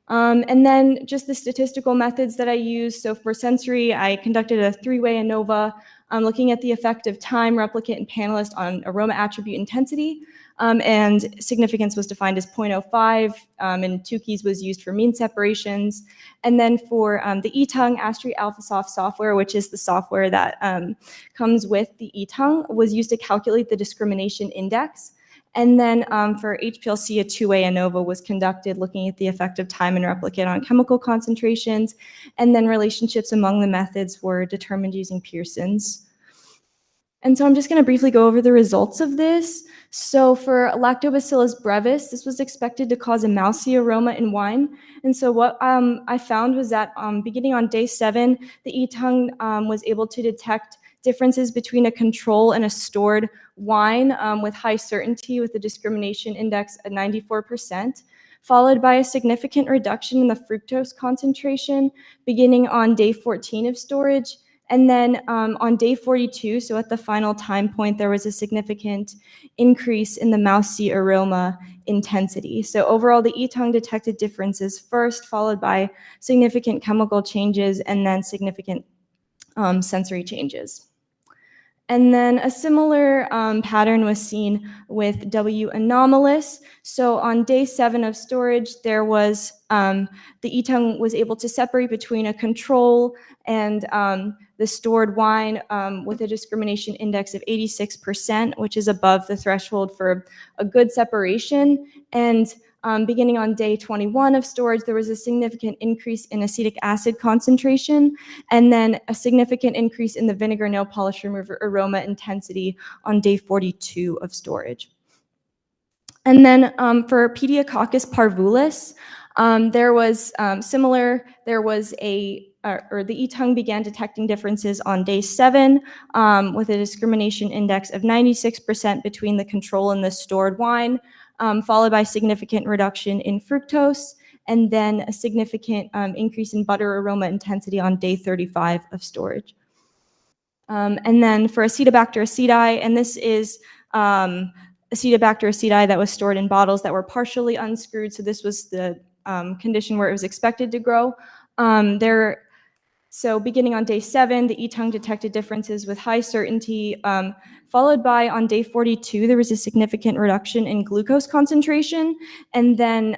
And then just the statistical methods that I used. So for sensory, I conducted a 3-way ANOVA, looking at the effect of time, replicant, and panelist on aroma attribute intensity. And significance was defined as 0.05, and Tukey's was used for mean separations. And then for the e-tongue, Astri AlphaSoft software, which is the software that comes with the e-tongue, was used to calculate the discrimination index. And then for HPLC, a 2-way ANOVA was conducted, looking at the effect of time and replicate on chemical concentrations. And then relationships among the methods were determined using Pearson's. And so I'm just going to briefly go over the results of this. So for Lactobacillus brevis, this was expected to cause a mousy aroma in wine. And so what I found was that beginning on day 7, the e-tongue was able to detect differences between a control and a stored wine with high certainty, with a discrimination index at 94%, followed by a significant reduction in the fructose concentration beginning on day 14 of storage. And then on day 42, so at the final time point, there was a significant increase in the mousy aroma intensity. So overall, the e-tongue detected differences first, followed by significant chemical changes, and then significant sensory changes. And then a similar pattern was seen with W anomalous. So on day 7 of storage, there was, the e-tongue was able to separate between a control and the stored wine with a discrimination index of 86%, which is above the threshold for a good separation. And beginning on day 21 of storage, there was a significant increase in acetic acid concentration, and then a significant increase in the vinegar nail polish remover aroma intensity on day 42 of storage. And then for Pediococcus parvulus, there was similar, there was a or the E-tongue began detecting differences on day 7 with a discrimination index of 96% between the control and the stored wine, followed by significant reduction in fructose, and then a significant increase in butter aroma intensity on day 35 of storage. And then for Acetobacter aceti, and this is Acetobacter aceti that was stored in bottles that were partially unscrewed, so this was the condition where it was expected to grow. So beginning on day 7, the E-tongue detected differences with high certainty, followed by on day 42, there was a significant reduction in glucose concentration, and then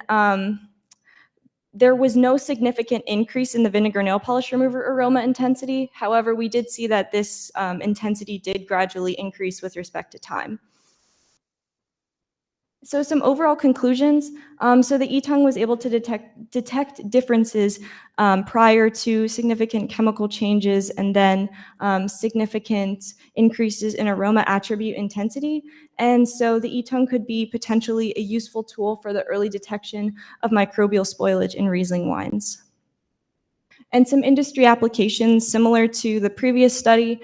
there was no significant increase in the vinegar nail polish remover aroma intensity. However, we did see that this intensity did gradually increase with respect to time. So some overall conclusions. So the E-tongue was able to detect differences prior to significant chemical changes and then significant increases in aroma attribute intensity. And so the E-tongue could be potentially a useful tool for the early detection of microbial spoilage in Riesling wines. And some industry applications similar to the previous study.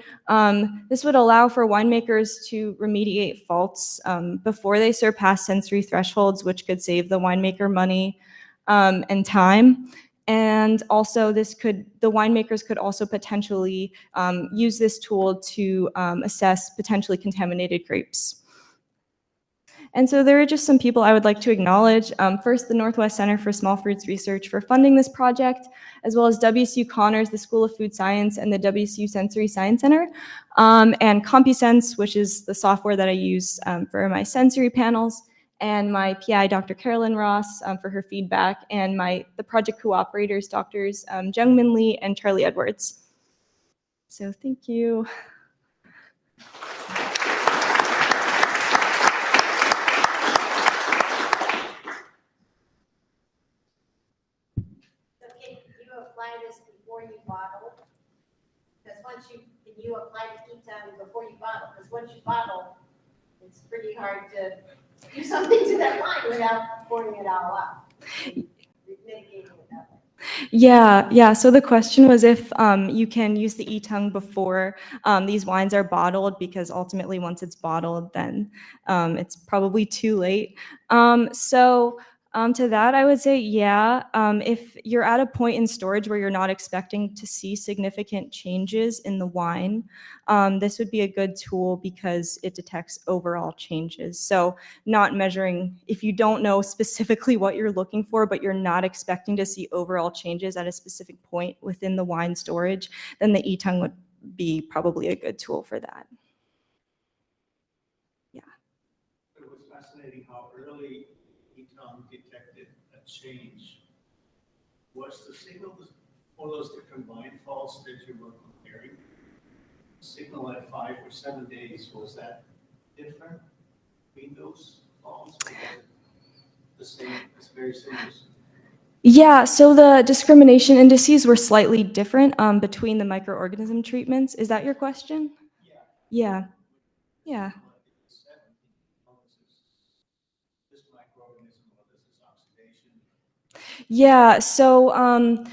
This would allow for winemakers to remediate faults before they surpass sensory thresholds, which could save the winemaker money and time. And also the winemakers could also potentially use this tool to assess potentially contaminated grapes. And so there are just some people I would like to acknowledge. First, the Northwest Center for Small Fruits Research for funding this project, as well as WSU Connors, the School of Food Science, and the WSU Sensory Science Center, and CompuSense, which is the software that I use for my sensory panels, and my PI, Dr. Carolyn Ross, for her feedback, and the project cooperators, Drs. Jungmin Lee and Charlie Edwards. So thank you. Apply this before you bottle? Because can you apply the E-tongue before you bottle? Because once you bottle, it's pretty hard to do something to that wine without pouring it all out. Mitigating it that way. Yeah. So the question was if you can use the E-tongue before these wines are bottled, because ultimately once it's bottled, then it's probably too late. To that, I would say, yeah, if you're at a point in storage where you're not expecting to see significant changes in the wine, this would be a good tool because it detects overall changes. So not measuring, if you don't know specifically what you're looking for, but you're not expecting to see overall changes at a specific point within the wine storage, then the E-tongue would be probably a good tool for that. Yeah. It was fascinating how early E-tongue detected a change. Was the signal for those different wine faults that you were comparing, signal at 5 or 7 days, was that different between those faults? Or was it the same, it's very similar? Yeah, so the discrimination indices were slightly different between the microorganism treatments. Is that your question? Yeah. Yeah. Yeah, so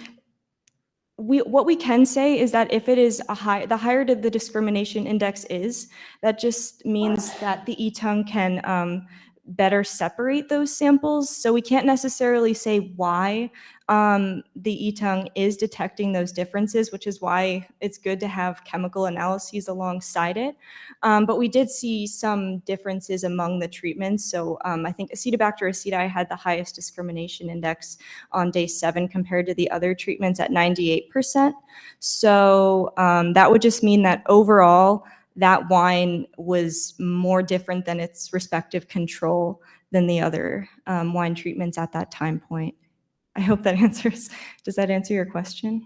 what we can say is that if it is the higher the discrimination index is, that just means that the E-tongue can better separate those samples. So we can't necessarily say why the E-tongue is detecting those differences, which is why it's good to have chemical analyses alongside it. But we did see some differences among the treatments. So I think Acetobacter aceti had the highest discrimination index on day 7 compared to the other treatments at 98%. So that would just mean that overall, that wine was more different than its respective control than the other wine treatments at that time point. I hope that answers. Does that answer your question?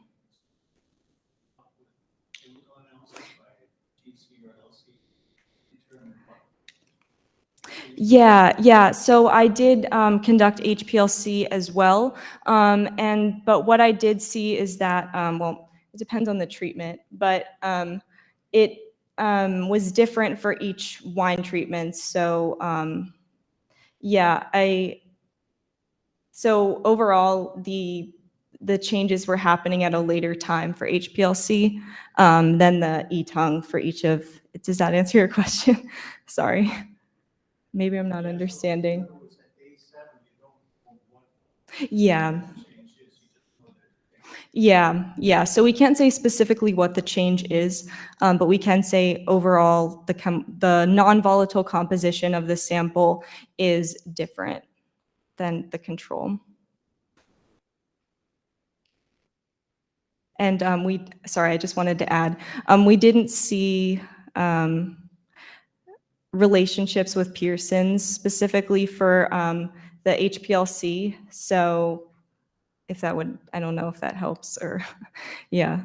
Yeah. So I did conduct HPLC as well. But what I did see is that, well, it depends on the treatment, but it was different for each wine treatment. So so overall, the changes were happening at a later time for HPLC than the E-tongue for each of, does that answer your question? Sorry. Maybe I'm not understanding. Yeah. Yeah. So we can't say specifically what the change is, but we can say overall the non-volatile composition of the sample is different than the control. And sorry, I just wanted to add, we didn't see relationships with Pearson's specifically for the HPLC. So if that would, I don't know if that helps or, yeah.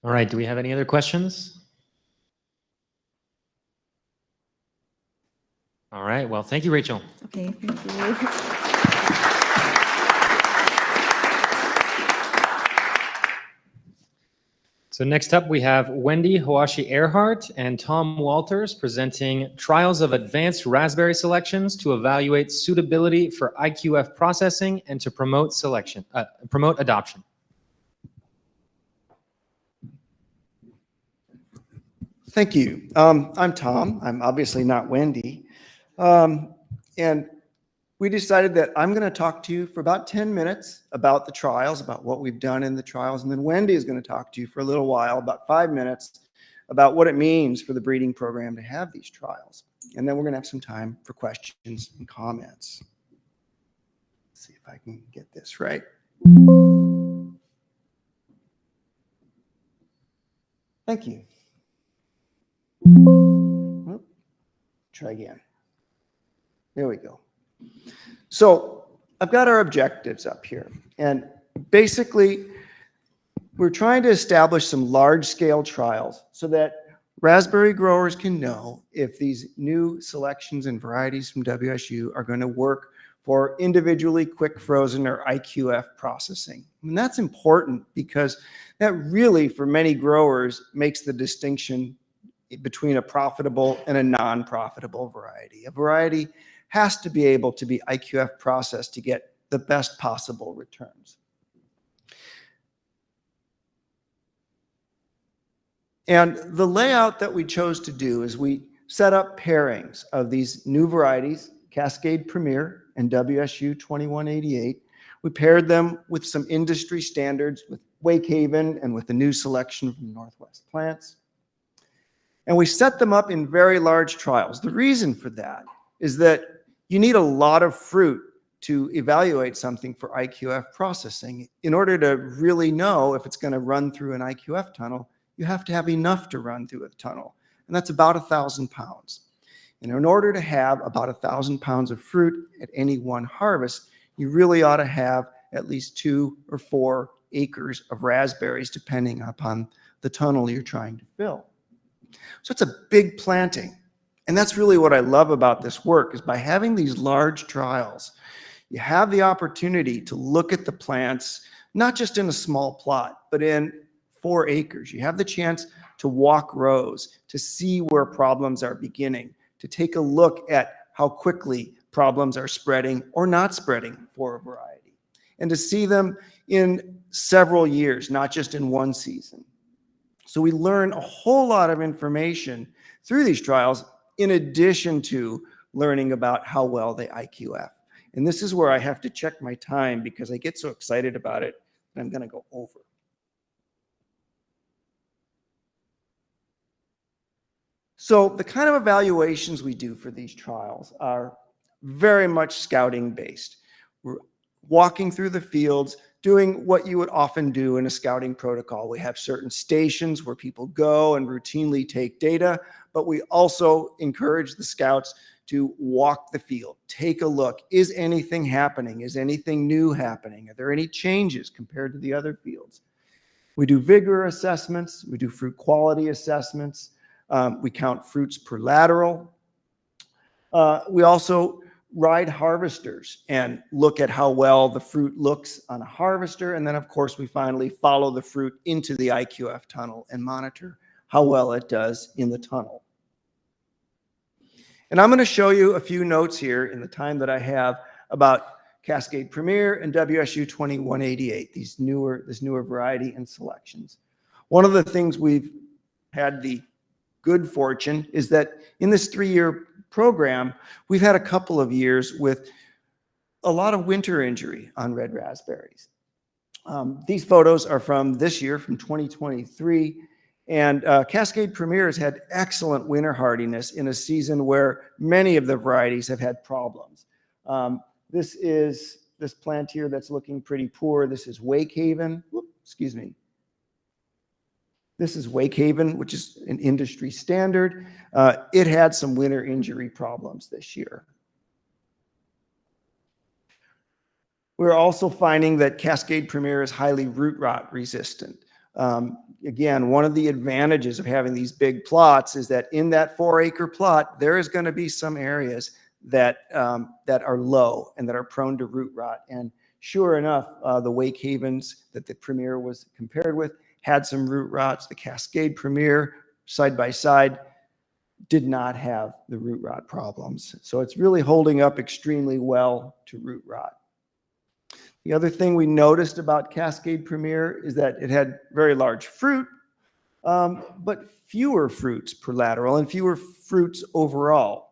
All right, do we have any other questions? All right, well, thank you, Rachel. Okay, thank you. So next up, we have Wendy Hawashi-Earhart and Tom Walters presenting Trials of Advanced Raspberry Selections to evaluate suitability for IQF processing and to promote adoption. Thank you. I'm Tom. I'm obviously not Wendy. And we decided that I'm going to talk to you for about 10 minutes about the trials, about what we've done in the trials. And then Wendy is going to talk to you for a little while, about 5 minutes, about what it means for the breeding program to have these trials. And then we're going to have some time for questions and comments. Let's see if I can get this right. Thank you. Try again. There we go. So I've got our objectives up here. And basically, we're trying to establish some large-scale trials so that raspberry growers can know if these new selections and varieties from WSU are going to work for individually quick frozen or IQF processing. And that's important because that really, for many growers, makes the distinction between a profitable and a non-profitable variety. A variety has to be able to be IQF processed to get the best possible returns. And the layout that we chose to do is we set up pairings of these new varieties, Cascade Premier and WSU 2188. We paired them with some industry standards, with Wake Haven and with the new selection from Northwest Plants. And we set them up in very large trials. The reason for that is that you need a lot of fruit to evaluate something for IQF processing. In order to really know if it's going to run through an IQF tunnel, you have to have enough to run through a tunnel. And that's about 1,000 pounds. And in order to have about 1,000 pounds of fruit at any one harvest, you really ought to have at least 2 or 4 acres of raspberries, depending upon the tunnel you're trying to fill. So it's a big planting. And that's really what I love about this work, is by having these large trials, you have the opportunity to look at the plants, not just in a small plot, but in 4 acres. You have the chance to walk rows, to see where problems are beginning, to take a look at how quickly problems are spreading or not spreading for a variety, and to see them in several years, not just in one season. So we learn a whole lot of information through these trials, in addition to learning about how well they IQF. And this is where I have to check my time because I get so excited about it that I'm going to go over. So the kind of evaluations we do for these trials are very much scouting based. We're walking through the fields, doing what you would often do in a scouting protocol. We have certain stations where people go and routinely take data, but we also encourage the scouts to walk the field, take a look. Is anything happening? Is anything new happening? Are there any changes compared to the other fields? We do vigor assessments. We do fruit quality assessments. We count fruits per lateral. We also ride harvesters and look at how well the fruit looks on a harvester. And then, of course, we finally follow the fruit into the IQF tunnel and monitor how well it does in the tunnel. And I'm going to show you a few notes here in the time that I have about Cascade Premier and WSU 2188, this newer variety and selections. One of the things we've had the good fortune is that in this 3-year program, we've had a couple of years with a lot of winter injury on red raspberries. These photos are from this year, from 2023, and Cascade Premier has had excellent winter hardiness in a season where many of the varieties have had problems. This is this plant here that's looking pretty poor. This is Wake Haven. Whoop, excuse me. This is Wake Haven, which is an industry standard. It had some winter injury problems this year. We're also finding that Cascade Premier is highly root rot resistant. Again, one of the advantages of having these big plots is that in that 4-acre plot, there is going to be some areas that are low and that are prone to root rot. And sure enough, the Wake Havens that the Premier was compared with had some root rots. The Cascade Premier, side by side, did not have the root rot problems. So it's really holding up extremely well to root rot. The other thing we noticed about Cascade Premier is that it had very large fruit, but fewer fruits per lateral and fewer fruits overall.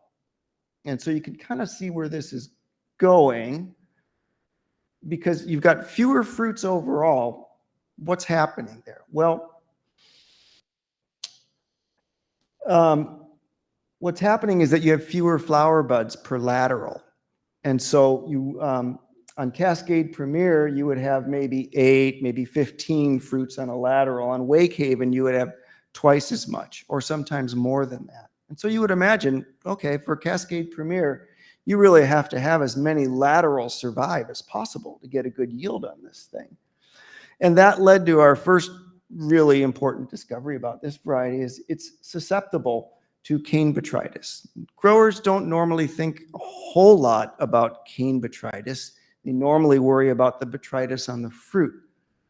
And so you can kind of see where this is going because you've got fewer fruits overall. What's happening there? Well, what's happening is that you have fewer flower buds per lateral. And so you, on Cascade Premier, you would have maybe 8, maybe 15 fruits on a lateral. On Wake Haven, you would have twice as much or sometimes more than that. And so you would imagine, okay, for Cascade Premier, you really have to have as many laterals survive as possible to get a good yield on this thing. And that led to our first really important discovery about this variety is it's susceptible to cane botrytis. Growers don't normally think a whole lot about cane botrytis. They normally worry about the botrytis on the fruit.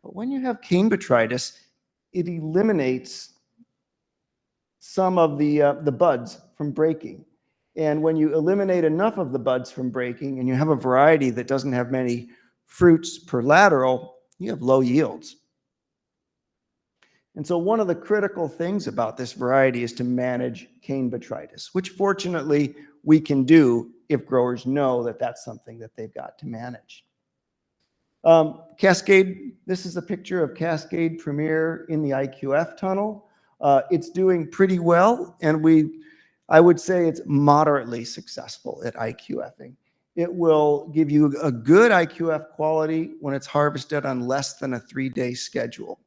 But when you have cane botrytis, it eliminates some of the buds from breaking. And when you eliminate enough of the buds from breaking and you have a variety that doesn't have many fruits per lateral, you have low yields. And so one of the critical things about this variety is to manage cane botrytis, which fortunately we can do if growers know that that's something that they've got to manage. Cascade, this is a picture of Cascade Premier in the IQF tunnel. It's doing pretty well, and I would say it's moderately successful at IQFing. It will give you a good IQF quality when it's harvested on less than a 3-day schedule.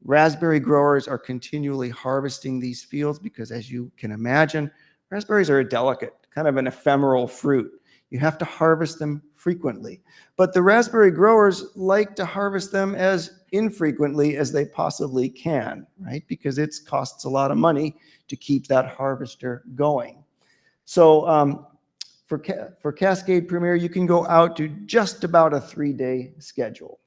Raspberry growers are continually harvesting these fields because, as you can imagine, raspberries are a delicate, kind of an ephemeral fruit. You have to harvest them frequently. But the raspberry growers like to harvest them as infrequently as they possibly can, right? Because it costs a lot of money to keep that harvester going. So for Cascade Premier, you can go out to just about a 3-day schedule.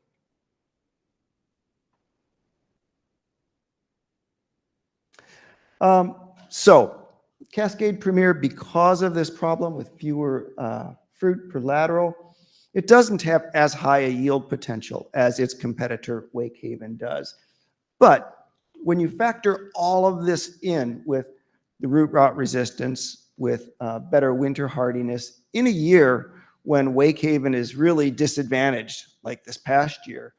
So Cascade Premier, because of this problem with fewer fruit per lateral, it doesn't have as high a yield potential as its competitor Wake Haven does. But when you factor all of this in with the root rot resistance, with better winter hardiness, in a year when Wake Haven is really disadvantaged, like this past year,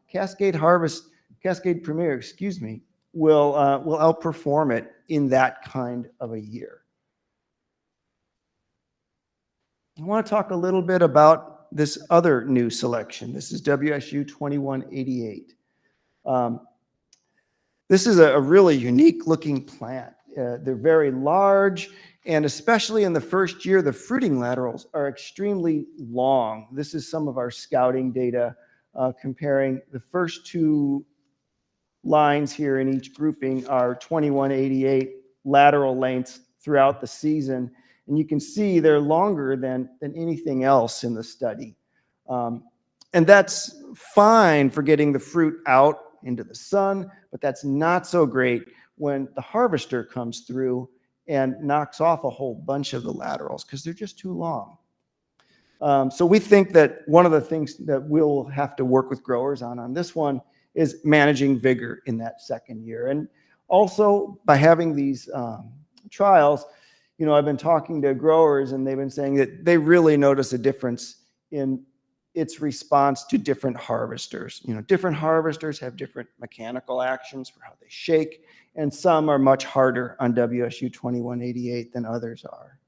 Cascade Premier, excuse me, will outperform it in that kind of a year. I want to talk a little bit about this other new selection. This is WSU 2188. This is a really unique looking plant. They're very large, and especially in the first year, the fruiting laterals are extremely long. This is some of our scouting data comparing the first 2 lines here in each grouping are 2188 lateral lengths throughout the season. And you can see they're longer than anything else in the study. And that's fine for getting the fruit out into the sun, but that's not so great when the harvester comes through and knocks off a whole bunch of the laterals because they're just too long. So we think that one of the things that we'll have to work with growers on this one is managing vigor in that second year. And also by having these trials, you know, I've been talking to growers and they've been saying that they really notice a difference in its response to different harvesters. You know, different harvesters have different mechanical actions for how they shake, and some are much harder on WSU 2188 than others are.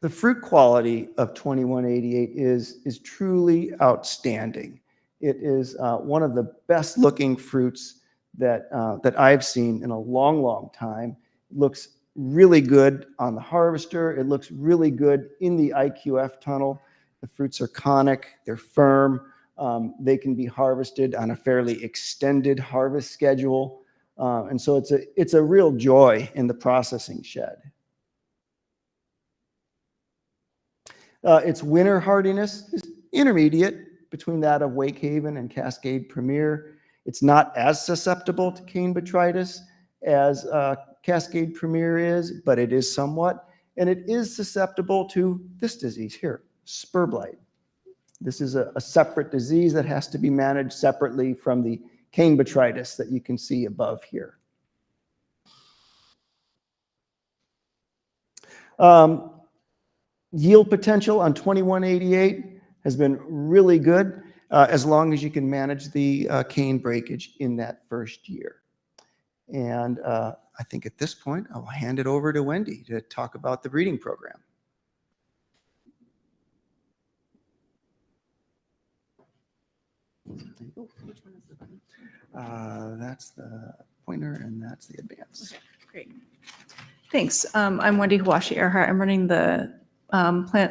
The fruit quality of 2188 is truly outstanding. It is one of the best looking fruits that I've seen in a long, long time. It looks really good on the harvester. It looks really good in the IQF tunnel. The fruits are conic, they're firm. They can be harvested on a fairly extended harvest schedule. And so it's a real joy in the processing shed. Its winter hardiness is intermediate between that of Wake Haven and Cascade Premier. It's not as susceptible to cane botrytis as Cascade Premier is, but it is somewhat. And it is susceptible to this disease here, spur blight. This is a separate disease that has to be managed separately from the cane botrytis that you can see above here. Yield potential on 2188 has been really good as long as you can manage the cane breakage in that first year. And I think at this point, I'll hand it over to Wendy to talk about the breeding program. That's the pointer and that's the advance. Okay, great. Thanks. I'm Wendy Hawashi Earhart. I'm running the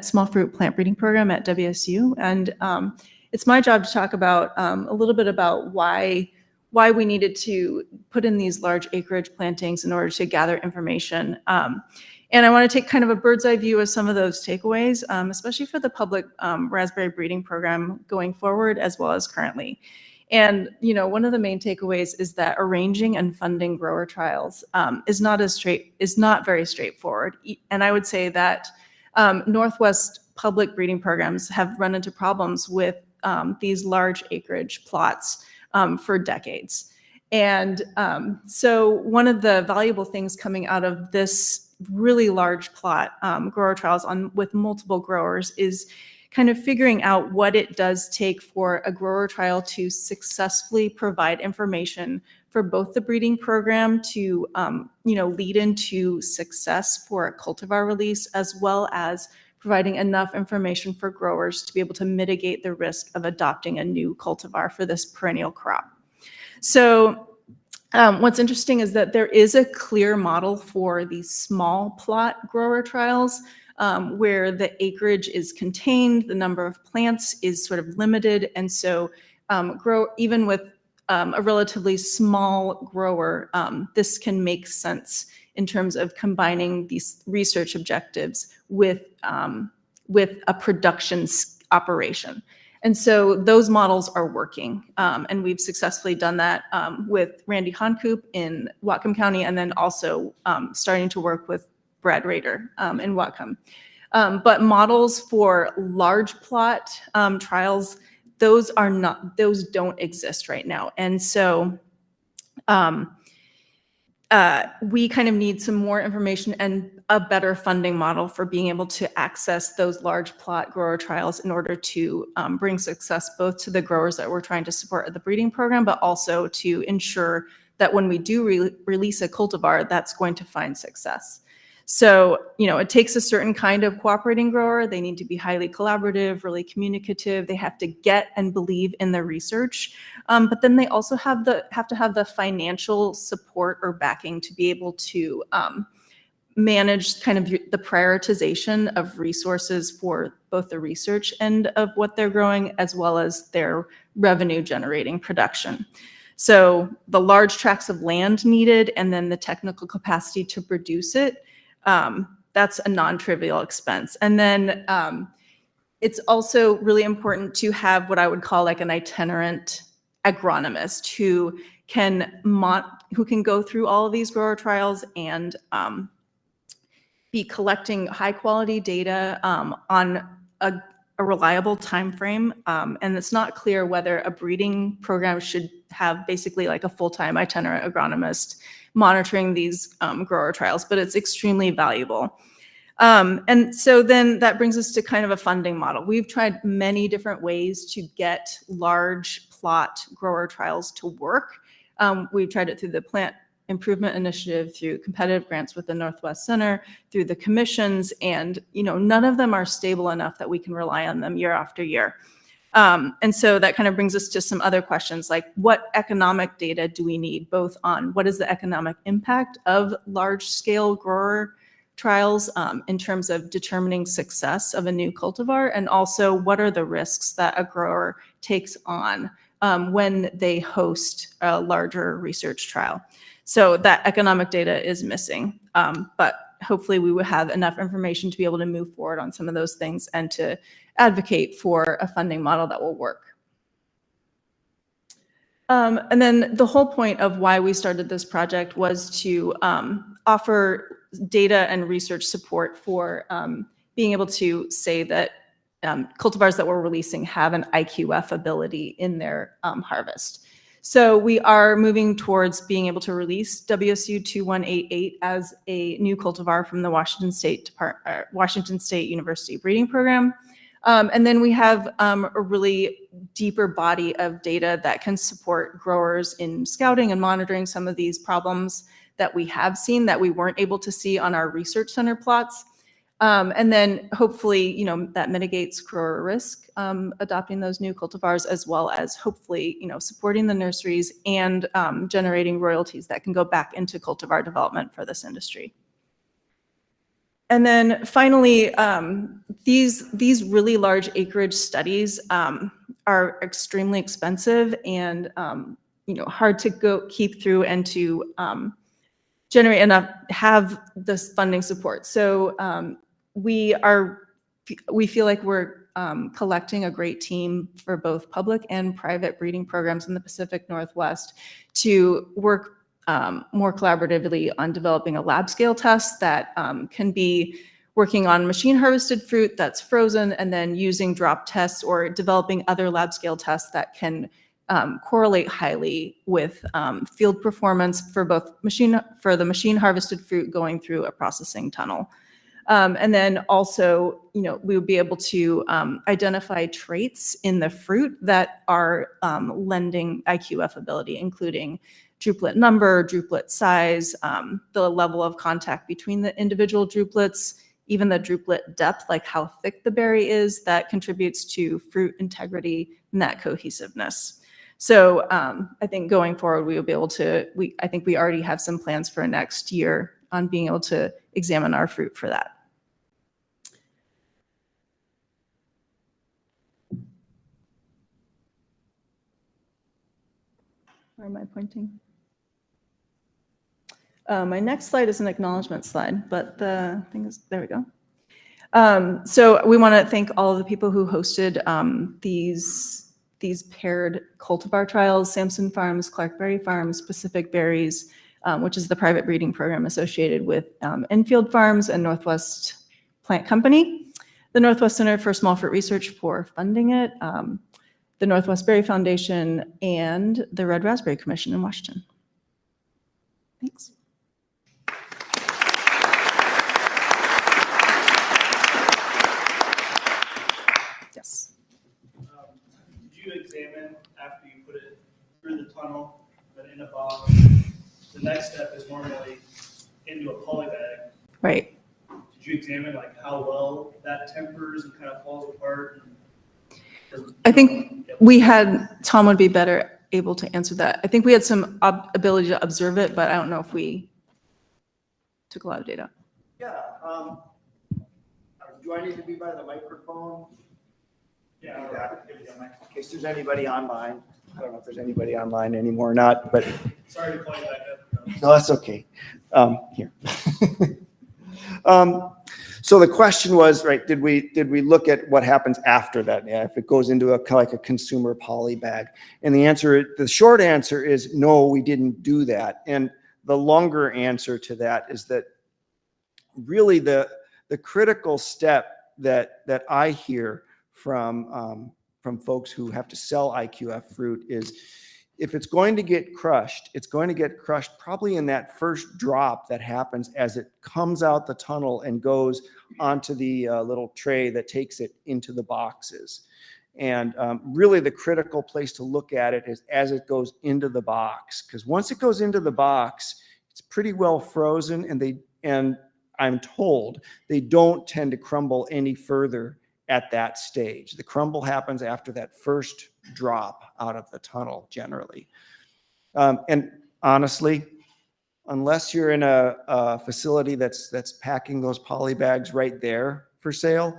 small fruit plant breeding program at WSU. And it's my job to talk about a little bit about why we needed to put in these large acreage plantings in order to gather information. And I want to take kind of a bird's eye view of some of those takeaways, especially for the public raspberry breeding program going forward as well as currently. And, you know, one of the main takeaways is that arranging and funding grower trials is not very straightforward. And I would say that Northwest public breeding programs have run into problems with these large acreage plots for decades. And so one of the valuable things coming out of this really large plot grower trials with multiple growers is kind of figuring out what it does take for a grower trial to successfully provide information for both the breeding program to lead into success for a cultivar release, as well as providing enough information for growers to be able to mitigate the risk of adopting a new cultivar for this perennial crop. So what's interesting is that there is a clear model for these small plot grower trials where the acreage is contained, the number of plants is sort of limited, and so even with a relatively small grower, this can make sense in terms of combining these research objectives with a production operation. And so those models are working, and we've successfully done that with Randy Honkoop in Whatcom County, and then also starting to work with Brad Rader in Whatcom. But models for large plot trials, those don't exist right now. And so we kind of need some more information and a better funding model for being able to access those large plot grower trials in order to bring success both to the growers that we're trying to support at the breeding program, but also to ensure that when we do release a cultivar, that's going to find success. So, you know, it takes a certain kind of cooperating grower. They need to be highly collaborative, really communicative. They have to get and believe in the research. But then they also have to have the financial support or backing to be able to manage kind of the prioritization of resources for both the research end of what they're growing as well as their revenue generating production. So the large tracts of land needed and then the technical capacity to produce it, that's a non-trivial expense. And then it's also really important to have what I would call like an itinerant agronomist who can go through all of these grower trials and be collecting high quality data on a reliable time frame, and it's not clear whether a breeding program should have basically like a full-time itinerant agronomist monitoring these grower trials, but it's extremely valuable. And so then that brings us to kind of a funding model. We've tried many different ways to get large plot grower trials to work. We've tried it through the Plant Improvement Initiative, through competitive grants with the Northwest Center, through the commissions, and none of them are stable enough that we can rely on them year after year. And so that kind of brings us to some other questions, like what economic data do we need, both on what is the economic impact of large-scale grower trials in terms of determining success of a new cultivar, and also what are the risks that a grower takes on when they host a larger research trial. So that economic data is missing, but hopefully we will have enough information to be able to move forward on some of those things and to advocate for a funding model that will work. And then the whole point of why we started this project was to offer data and research support for being able to say that cultivars that we're releasing have an IQF ability in their harvest. So we are moving towards being able to release WSU 2188 as a new cultivar from the Washington State University breeding program. And then we have a really deeper body of data that can support growers in scouting and monitoring some of these problems that we have seen that we weren't able to see on our research center plots. And then hopefully, that mitigates grower risk, adopting those new cultivars, as well as hopefully, supporting the nurseries and generating royalties that can go back into cultivar development for this industry. And then finally, these really large acreage studies are extremely expensive and hard to keep through and to generate enough, have this funding support. So we feel like we're collecting a great team for both public and private breeding programs in the Pacific Northwest to work more collaboratively on developing a lab scale test that can be working on machine harvested fruit that's frozen, and then using drop tests or developing other lab scale tests that can correlate highly with field performance for both the machine harvested fruit going through a processing tunnel. And then also, we would be able to identify traits in the fruit that are lending IQF ability, including druplet number, druplet size, the level of contact between the individual druplets, even the druplet depth, like how thick the berry is, that contributes to fruit integrity and that cohesiveness. So I think going forward, we will be able to, I think we already have some plans for next year on being able to examine our fruit for that. Where am I pointing? My next slide is an acknowledgement slide, but the thing is, there we go. So we want to thank all of the people who hosted these paired cultivar trials: Samson Farms, Clarkberry Farms, Pacific Berries, which is the private breeding program associated with Enfield Farms and Northwest Plant Company, the Northwest Center for Small Fruit Research for funding it, the Northwest Berry Foundation, and the Red Raspberry Commission in Washington. Thanks. Yes. Did you examine, after you put it through the tunnel, then in a box, the next step is normally into a poly bag? Right. Did you examine like how well that tempers and kind of falls apart? I think we had, Tom would be better able to answer that. I think we had some ability to observe it, but I don't know if we took a lot of data. Yeah. Do I need to be by the microphone? Yeah. In case there's anybody online. I don't know if there's anybody online anymore or not, but. Sorry to call you back up. No, that's okay. Here. So the question was, right, did we look at what happens after that? Yeah, if it goes into a kind of like a consumer poly bag? And the short answer is no, we didn't do that. And the longer answer to that is that really the critical step that I hear from folks who have to sell IQF fruit is, if it's going to get crushed, it's going to get crushed probably in that first drop that happens as it comes out the tunnel and goes onto the little tray that takes it into the boxes. And really the critical place to look at it is as it goes into the box, because once it goes into the box, it's pretty well frozen, and I'm told they don't tend to crumble any further at that stage. The crumble happens after that first drop out of the tunnel generally. And honestly, unless you're in a facility that's packing those poly bags right there for sale,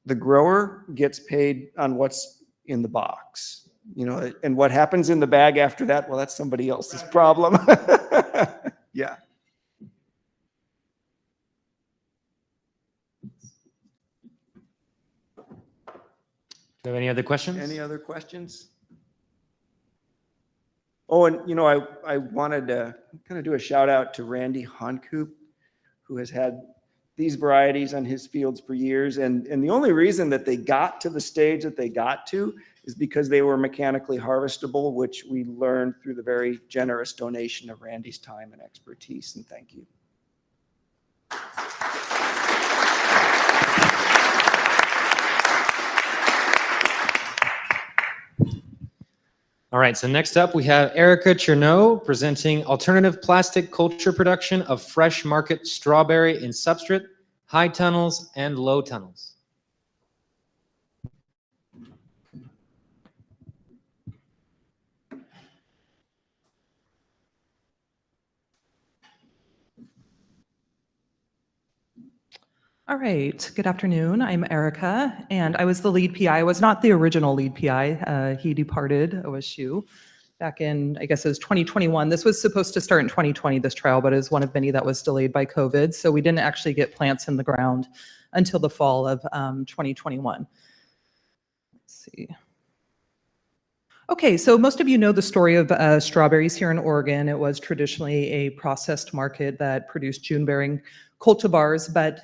the grower gets paid on what's in the box, and what happens in the bag after that, well, that's somebody else's problem. Yeah. Do you have any other questions? Any other questions? Oh, and I wanted to kind of do a shout out to Randy Honkoop, who has had these varieties on his fields for years. And the only reason that they got to the stage that they got to is because they were mechanically harvestable, which we learned through the very generous donation of Randy's time and expertise. And thank you. All right, so next up we have Erica Cherneau presenting alternative plastic culture production of fresh market strawberry in substrate, high tunnels, and low tunnels. All right, good afternoon. I'm Erica, and I was the lead PI. I was not the original lead PI. He departed OSU back in, I guess it was 2021. This was supposed to start in 2020, this trial, but it was one of many that was delayed by COVID. So we didn't actually get plants in the ground until the fall of 2021. Let's see. Okay, so most of you know the story of strawberries here in Oregon. It was traditionally a processed market that produced June-bearing cultivars, but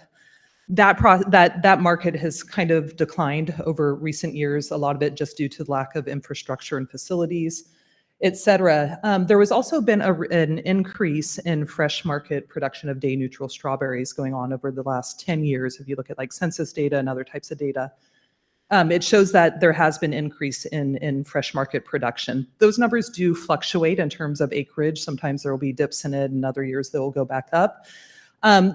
that market has kind of declined over recent years, a lot of it just due to lack of infrastructure and facilities, et cetera. There was also been an increase in fresh market production of day-neutral strawberries going on over the last 10 years. If you look at like census data and other types of data, it shows that there has been increase in fresh market production. Those numbers do fluctuate in terms of acreage. Sometimes there will be dips in it, and other years they will go back up.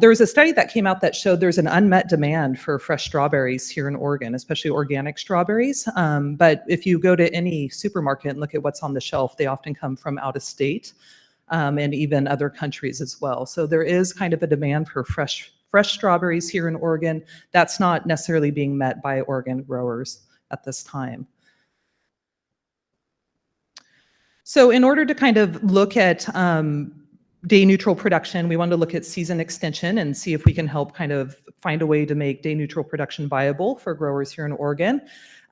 There was a study that came out that showed there's an unmet demand for fresh strawberries here in Oregon, especially organic strawberries. But if you go to any supermarket and look at what's on the shelf, they often come from out of state and even other countries as well. So there is kind of a demand for fresh strawberries here in Oregon. That's not necessarily being met by Oregon growers at this time. So in order to kind of look at day neutral production, we wanted to look at season extension and see if we can help kind of find a way to make day neutral production viable for growers here in Oregon.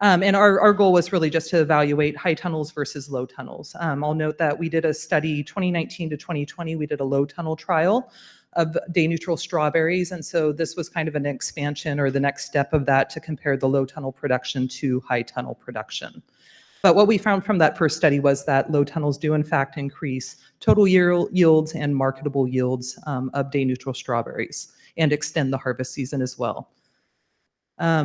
And our goal was really just to evaluate high tunnels versus low tunnels. I'll note that we did a study 2019 to 2020, we did a low tunnel trial of day neutral strawberries. And so this was kind of an expansion or the next step of that to compare the low tunnel production to high tunnel production. But what we found from that first study was that low tunnels do in fact increase total yields and marketable yields of day neutral strawberries and extend the harvest season as well.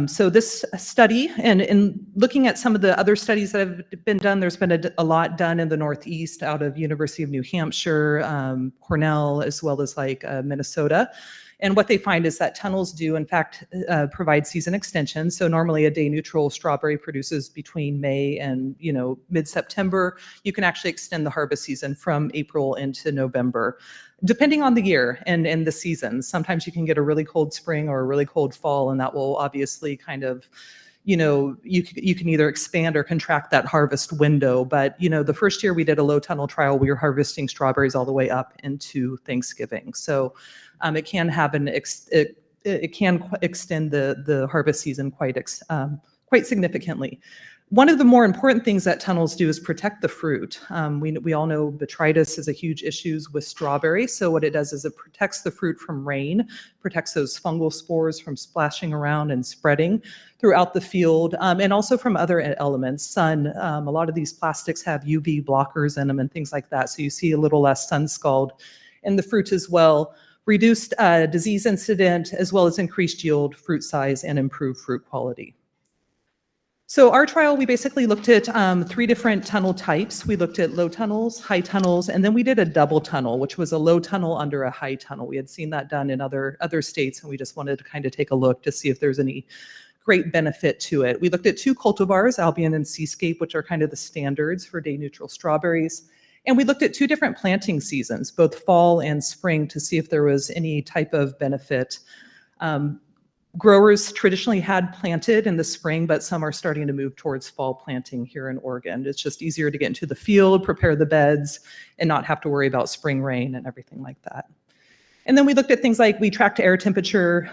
So this study, and in looking at some of the other studies that have been done, there's been a lot done in the Northeast out of University of New Hampshire, Cornell, as well as like Minnesota. And what they find is that tunnels do, in fact, provide season extension. So normally a day neutral strawberry produces between May and mid-September. You can actually extend the harvest season from April into November, depending on the year and the season. Sometimes you can get a really cold spring or a really cold fall, and that will obviously kind of, you can either expand or contract that harvest window. But, the first year we did a low tunnel trial, we were harvesting strawberries all the way up into Thanksgiving. So it can have it can extend the harvest season quite significantly. one of the more important things that tunnels do is protect the fruit. We all know botrytis is a huge issue with strawberry. So what it does is it protects the fruit from rain, protects those fungal spores from splashing around and spreading throughout the field, and also from other elements, sun. A lot of these plastics have UV blockers in them and things like that. So you see a little less sun scald in the fruit as well. Reduced disease incident, as well as increased yield, fruit size, and improved fruit quality. So our trial, we basically looked at 3 different tunnel types. We looked at low tunnels, high tunnels, and then we did a double tunnel, which was a low tunnel under a high tunnel. We had seen that done in other states, and we just wanted to kind of take a look to see if there's any great benefit to it. We looked at 2 cultivars, Albion and Seascape, which are kind of the standards for day-neutral strawberries. And we looked at 2 different planting seasons, both fall and spring, to see if there was any type of benefit. Growers traditionally had planted in the spring, but some are starting to move towards fall planting here in Oregon. It's just easier to get into the field, prepare the beds, and not have to worry about spring rain and everything like that. And then we looked at things like, we tracked air temperature,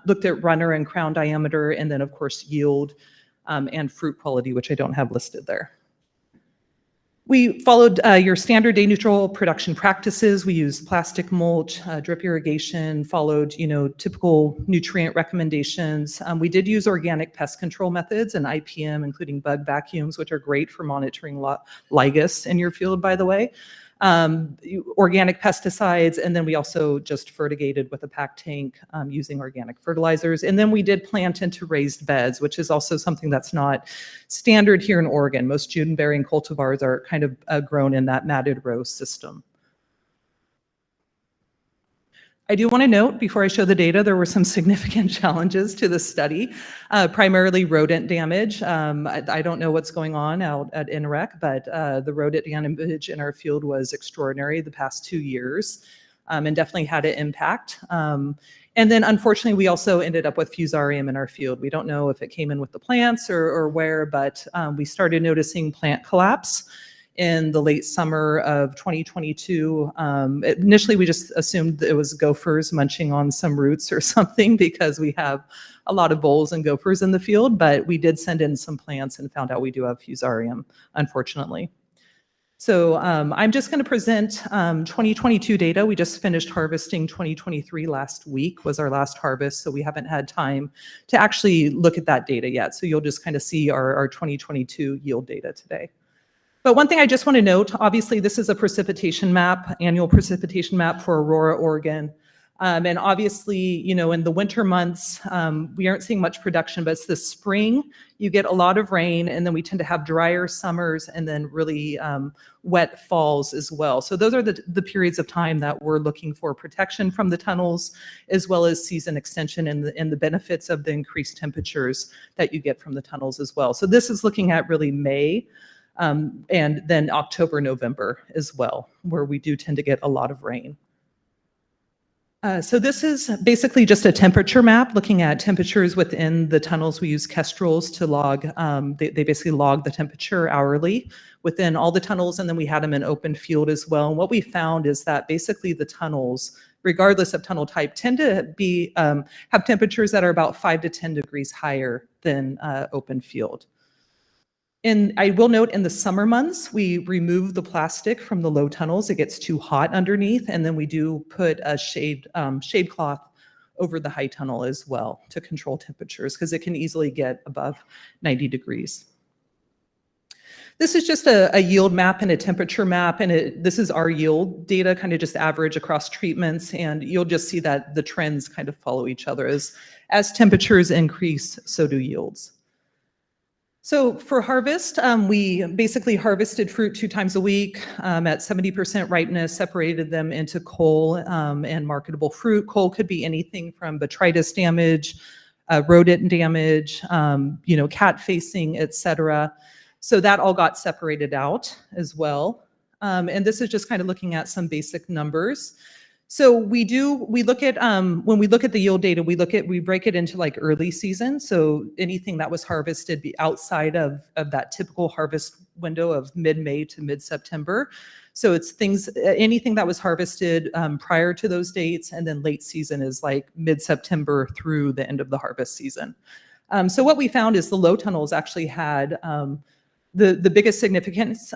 looked at runner and crown diameter, and then of course yield and fruit quality, which I don't have listed there. We followed your standard day neutral production practices. We used plastic mulch, drip irrigation, followed typical nutrient recommendations. We did use organic pest control methods and IPM, including bug vacuums, which are great for monitoring ligus in your field, by the way. Organic pesticides, and then we also just fertigated with a pack tank using organic fertilizers. And then we did plant into raised beds, which is also something that's not standard here in Oregon. Most June-bearing cultivars are kind of grown in that matted row system. I do want to note, before I show the data, there were some significant challenges to the study, primarily rodent damage. I don't know what's going on out at NREC, but the rodent damage in our field was extraordinary the past 2 years, and definitely had an impact. And then unfortunately, we also ended up with fusarium in our field. We don't know if it came in with the plants or where, but we started noticing plant collapse in the late summer of 2022. Initially, we just assumed it was gophers munching on some roots or something, because we have a lot of voles and gophers in the field, but we did send in some plants and found out we do have fusarium, unfortunately. So I'm just going to present 2022 data. We just finished harvesting 2023 last week, was our last harvest, so we haven't had time to actually look at that data yet. So you'll just kind of see our 2022 yield data today. But one thing I just want to note, obviously this is a precipitation map, annual precipitation map for Aurora, Oregon. And obviously, in the winter months, we aren't seeing much production, but it's the spring, you get a lot of rain, and then we tend to have drier summers and then really wet falls as well. So those are the periods of time that we're looking for protection from the tunnels, as well as season extension and the benefits of the increased temperatures that you get from the tunnels as well. So this is looking at really May, and then October, November as well, where we do tend to get a lot of rain. So this is basically just a temperature map looking at temperatures within the tunnels. We use Kestrels to log, they basically log the temperature hourly within all the tunnels, and then we had them in open field as well. And what we found is that basically the tunnels, regardless of tunnel type, tend to be have temperatures that are about 5 to 10 degrees higher than open field. And I will note, in the summer months, we remove the plastic from the low tunnels. It gets too hot underneath, and then we do put a shade cloth over the high tunnel as well to control temperatures, because it can easily get above 90 degrees. This is just a yield map and a temperature map, and this is our yield data, kind of just average across treatments, and you'll just see that the trends kind of follow each other. As temperatures increase, so do yields. So for harvest, we basically harvested fruit 2 times a week at 70% ripeness, separated them into coal and marketable fruit. Coal could be anything from botrytis damage, rodent damage, cat facing, etc. So that all got separated out as well. And this is just kind of looking at some basic numbers. So we look at, when we look at the yield data, we break it into like early season. So anything that was harvested be outside of that typical harvest window of mid-May to mid-September. So it's anything that was harvested prior to those dates, and then late season is like mid-September through the end of the harvest season. So what we found is the low tunnels actually had the biggest significance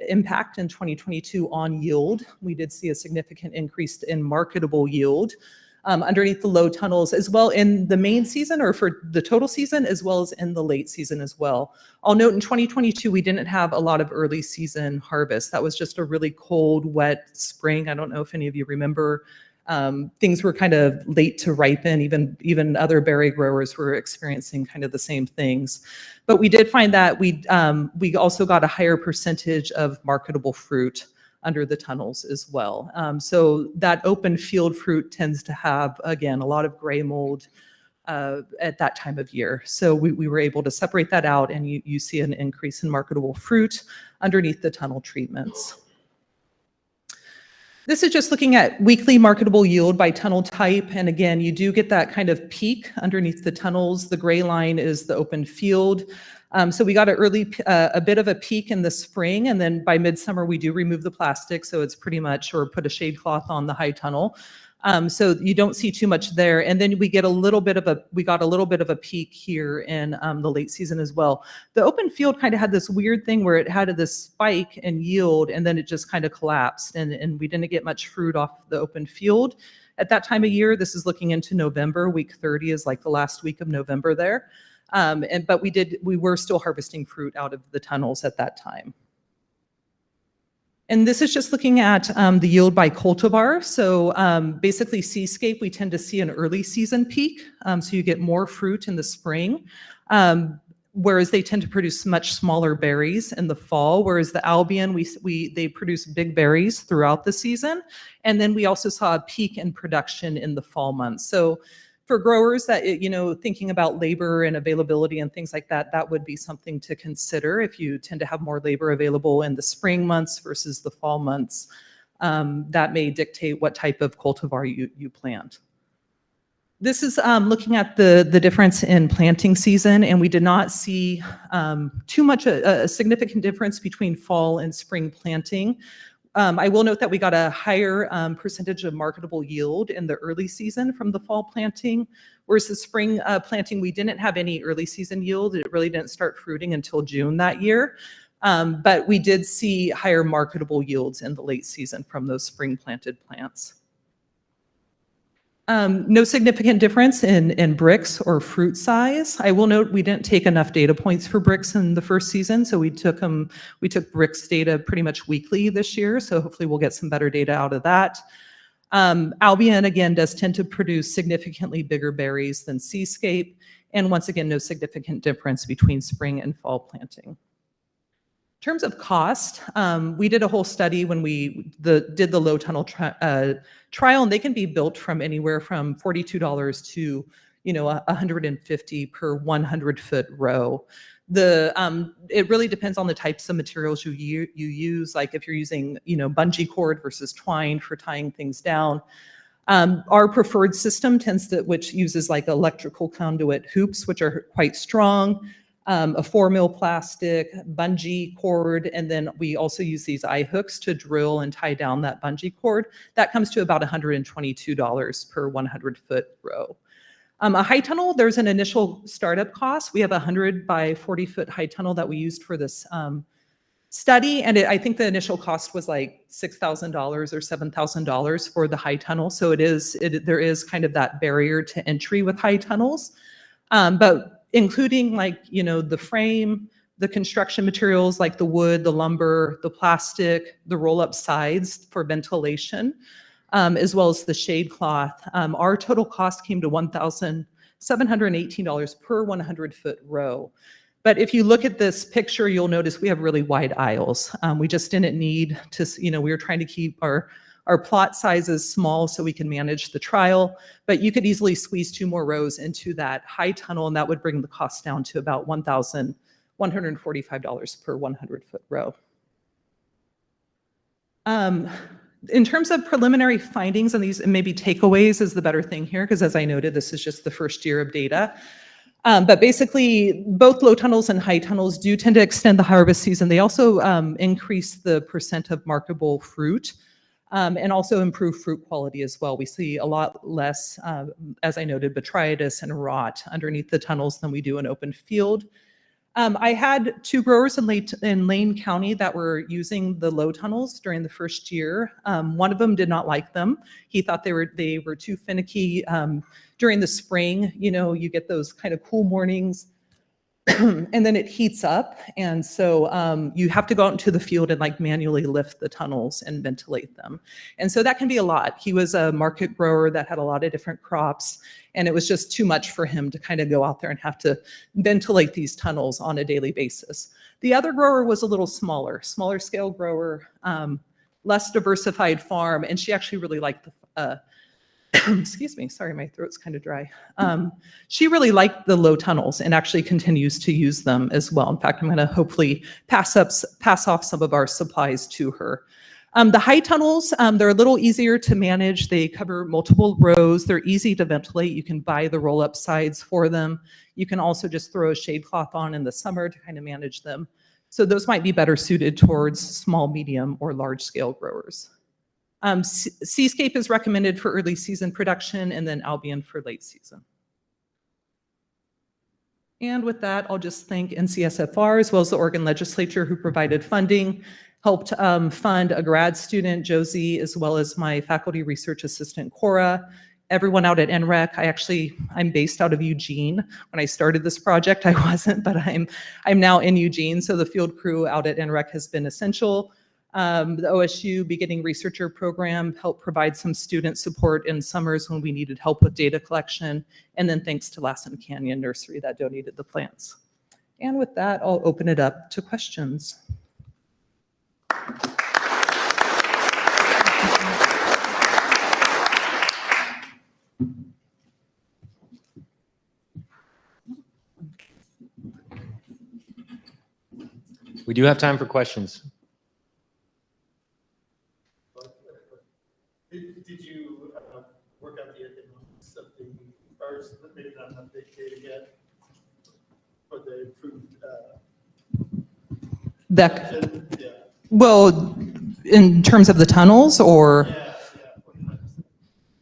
impact in 2022 on yield. We did see a significant increase in marketable yield underneath the low tunnels, as well in the main season or for the total season, as well as in the late season as well. I'll note in 2022, we didn't have a lot of early season harvest. That was just a really cold, wet spring. I don't know if any of you remember. Things were kind of late to ripen. Even other berry growers were experiencing kind of the same things. But we did find that we also got a higher percentage of marketable fruit under the tunnels as well. So that open field fruit tends to have, again, a lot of gray mold at that time of year. So we were able to separate that out, and you see an increase in marketable fruit underneath the tunnel treatments. This is just looking at weekly marketable yield by tunnel type. And again, you do get that kind of peak underneath the tunnels. The gray line is the open field. So we got a bit of a peak in the spring, and then by midsummer we do remove the plastic, so it's pretty much, or put a shade cloth on the high tunnel. So you don't see too much there, and then we got a little bit of a peak here in the late season as well. The open field kind of had this weird thing where it had this spike in yield, and then it just kind of collapsed, and we didn't get much fruit off the open field at that time of year. This is looking into November. Week 30 is like the last week of November there. But we were still harvesting fruit out of the tunnels at that time. And this is just looking at the yield by cultivar. So basically Seascape, we tend to see an early season peak. So you get more fruit in the spring, whereas they tend to produce much smaller berries in the fall. Whereas the Albion, they produce big berries throughout the season. And then we also saw a peak in production in the fall months. So for growers that, thinking about labor and availability and things like that, that would be something to consider if you tend to have more labor available in the spring months versus the fall months. That may dictate what type of cultivar you plant. This is looking at the difference in planting season, and we did not see too much a significant difference between fall and spring planting. I will note that we got a higher percentage of marketable yield in the early season from the fall planting, whereas the spring planting, we didn't have any early season yield. It really didn't start fruiting until June that year. But we did see higher marketable yields in the late season from those spring planted plants. No significant difference in bricks or fruit size. I will note we didn't take enough data points for bricks in the first season, so we took bricks data pretty much weekly this year, so hopefully we'll get some better data out of that. Albion, again, does tend to produce significantly bigger berries than Seascape, and once again, no significant difference between spring and fall planting. In terms of cost, we did a whole study when we did the low tunnel trial, and they can be built from anywhere from $42 to $150 per 100-foot row. It really depends on the types of materials you use, like if you're using bungee cord versus twine for tying things down. Our preferred system which uses like electrical conduit hoops, which are quite strong. A 4-mil plastic, bungee cord, and then we also use these eye hooks to drill and tie down that bungee cord. That comes to about $122 per 100-foot row. A high tunnel, there's an initial startup cost. We have a 100 by 40-foot high tunnel that we used for this study, and I think the initial cost was like $6,000 or $7,000 for the high tunnel. So there is kind of that barrier to entry with high tunnels, but including the frame, the construction materials like the wood, the lumber, the plastic, the roll-up sides for ventilation, as well as the shade cloth. Our total cost came to $1,718 per 100-foot row. But if you look at this picture, you'll notice we have really wide aisles. We just didn't need to, we were trying to keep our plot sizes small so we can manage the trial, but you could easily squeeze 2 more rows into that high tunnel, and that would bring the cost down to about $1,145 per 100-foot row. In terms of preliminary findings, and these maybe takeaways is the better thing here, because as I noted, this is just the first year of data. But basically, both low tunnels and high tunnels do tend to extend the harvest season. They also increase the percent of marketable fruit. and also improve fruit quality as well. We see a lot less, as I noted, botrytis and rot underneath the tunnels than we do in open field. I had 2 growers in Lane County that were using the low tunnels during the first year. One of them did not like them. He thought they were too finicky. During the spring, you know, you get those kind of cool mornings and then it heats up. And so you have to go out into the field and like manually lift the tunnels and ventilate them. And so that can be a lot. He was a market grower that had a lot of different crops, and it was just too much for him to kind of go out there and have to ventilate these tunnels on a daily basis. The other grower was a little smaller scale grower, less diversified farm, and she actually really liked the excuse me, sorry, my throat's kind of dry. She really liked the low tunnels and actually continues to use them as well. In fact, I'm going to hopefully pass off some of our supplies to her. The high tunnels, they're a little easier to manage. They cover multiple rows. They're easy to ventilate. You can buy the roll-up sides for them. You can also just throw a shade cloth on in the summer to kind of manage them. So those might be better suited towards small, medium, or large-scale growers. Seascape is recommended for early season production, and then Albion for late season. And with that, I'll just thank NCSFR as well as the Oregon Legislature who provided funding, helped fund a grad student, Josie, as well as my faculty research assistant, Cora, everyone out at NREC. I'm based out of Eugene. When I started this project, I wasn't, but I'm now in Eugene. So the field crew out at NREC has been essential. The OSU Beginning Researcher Program helped provide some student support in summers when we needed help with data collection. And then thanks to Lassen Canyon Nursery that donated the plants. And with that, I'll open it up to questions. We do have time for questions. Did you work out the economics of the first, maybe not enough data yet, for the improved yeah. Well, in terms of the tunnels, or?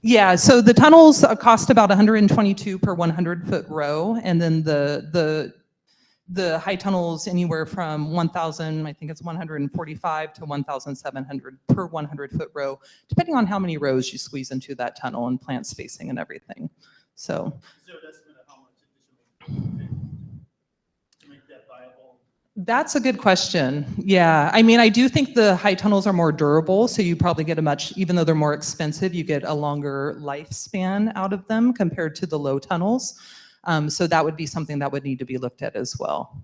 Yeah, so the tunnels cost about $122 per 100-foot row, and then the high tunnels anywhere from 1,000, I think it's 145 to 1,700 per 100-foot row, depending on how many rows you squeeze into that tunnel and plant spacing and everything. So. Is there an estimate of how much additional to make that viable? That's a good question. Yeah, I mean, I do think the high tunnels are more durable, so you probably get even though they're more expensive, you get a longer lifespan out of them compared to the low tunnels. So that would be something that would need to be looked at as well.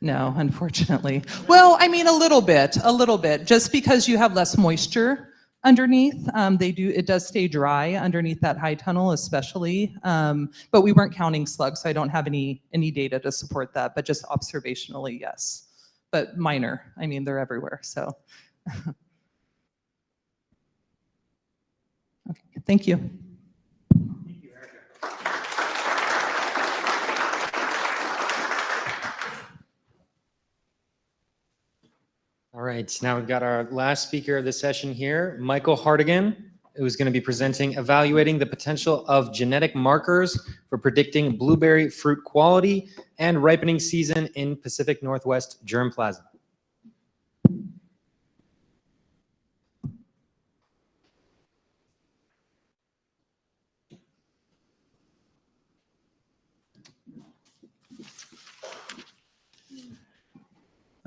No, unfortunately. Well, I mean, a little bit, just because you have less moisture underneath. It does stay dry underneath that high tunnel, especially. But we weren't counting slugs, so I don't have any data to support that, but just observationally, yes. But minor, I mean, they're everywhere, so. Okay, thank you. Thank you, Erica. All right, now we've got our last speaker of the session here, Michael Hartigan, who's going to be presenting evaluating the potential of genetic markers for predicting blueberry fruit quality and ripening season in Pacific Northwest germplasm.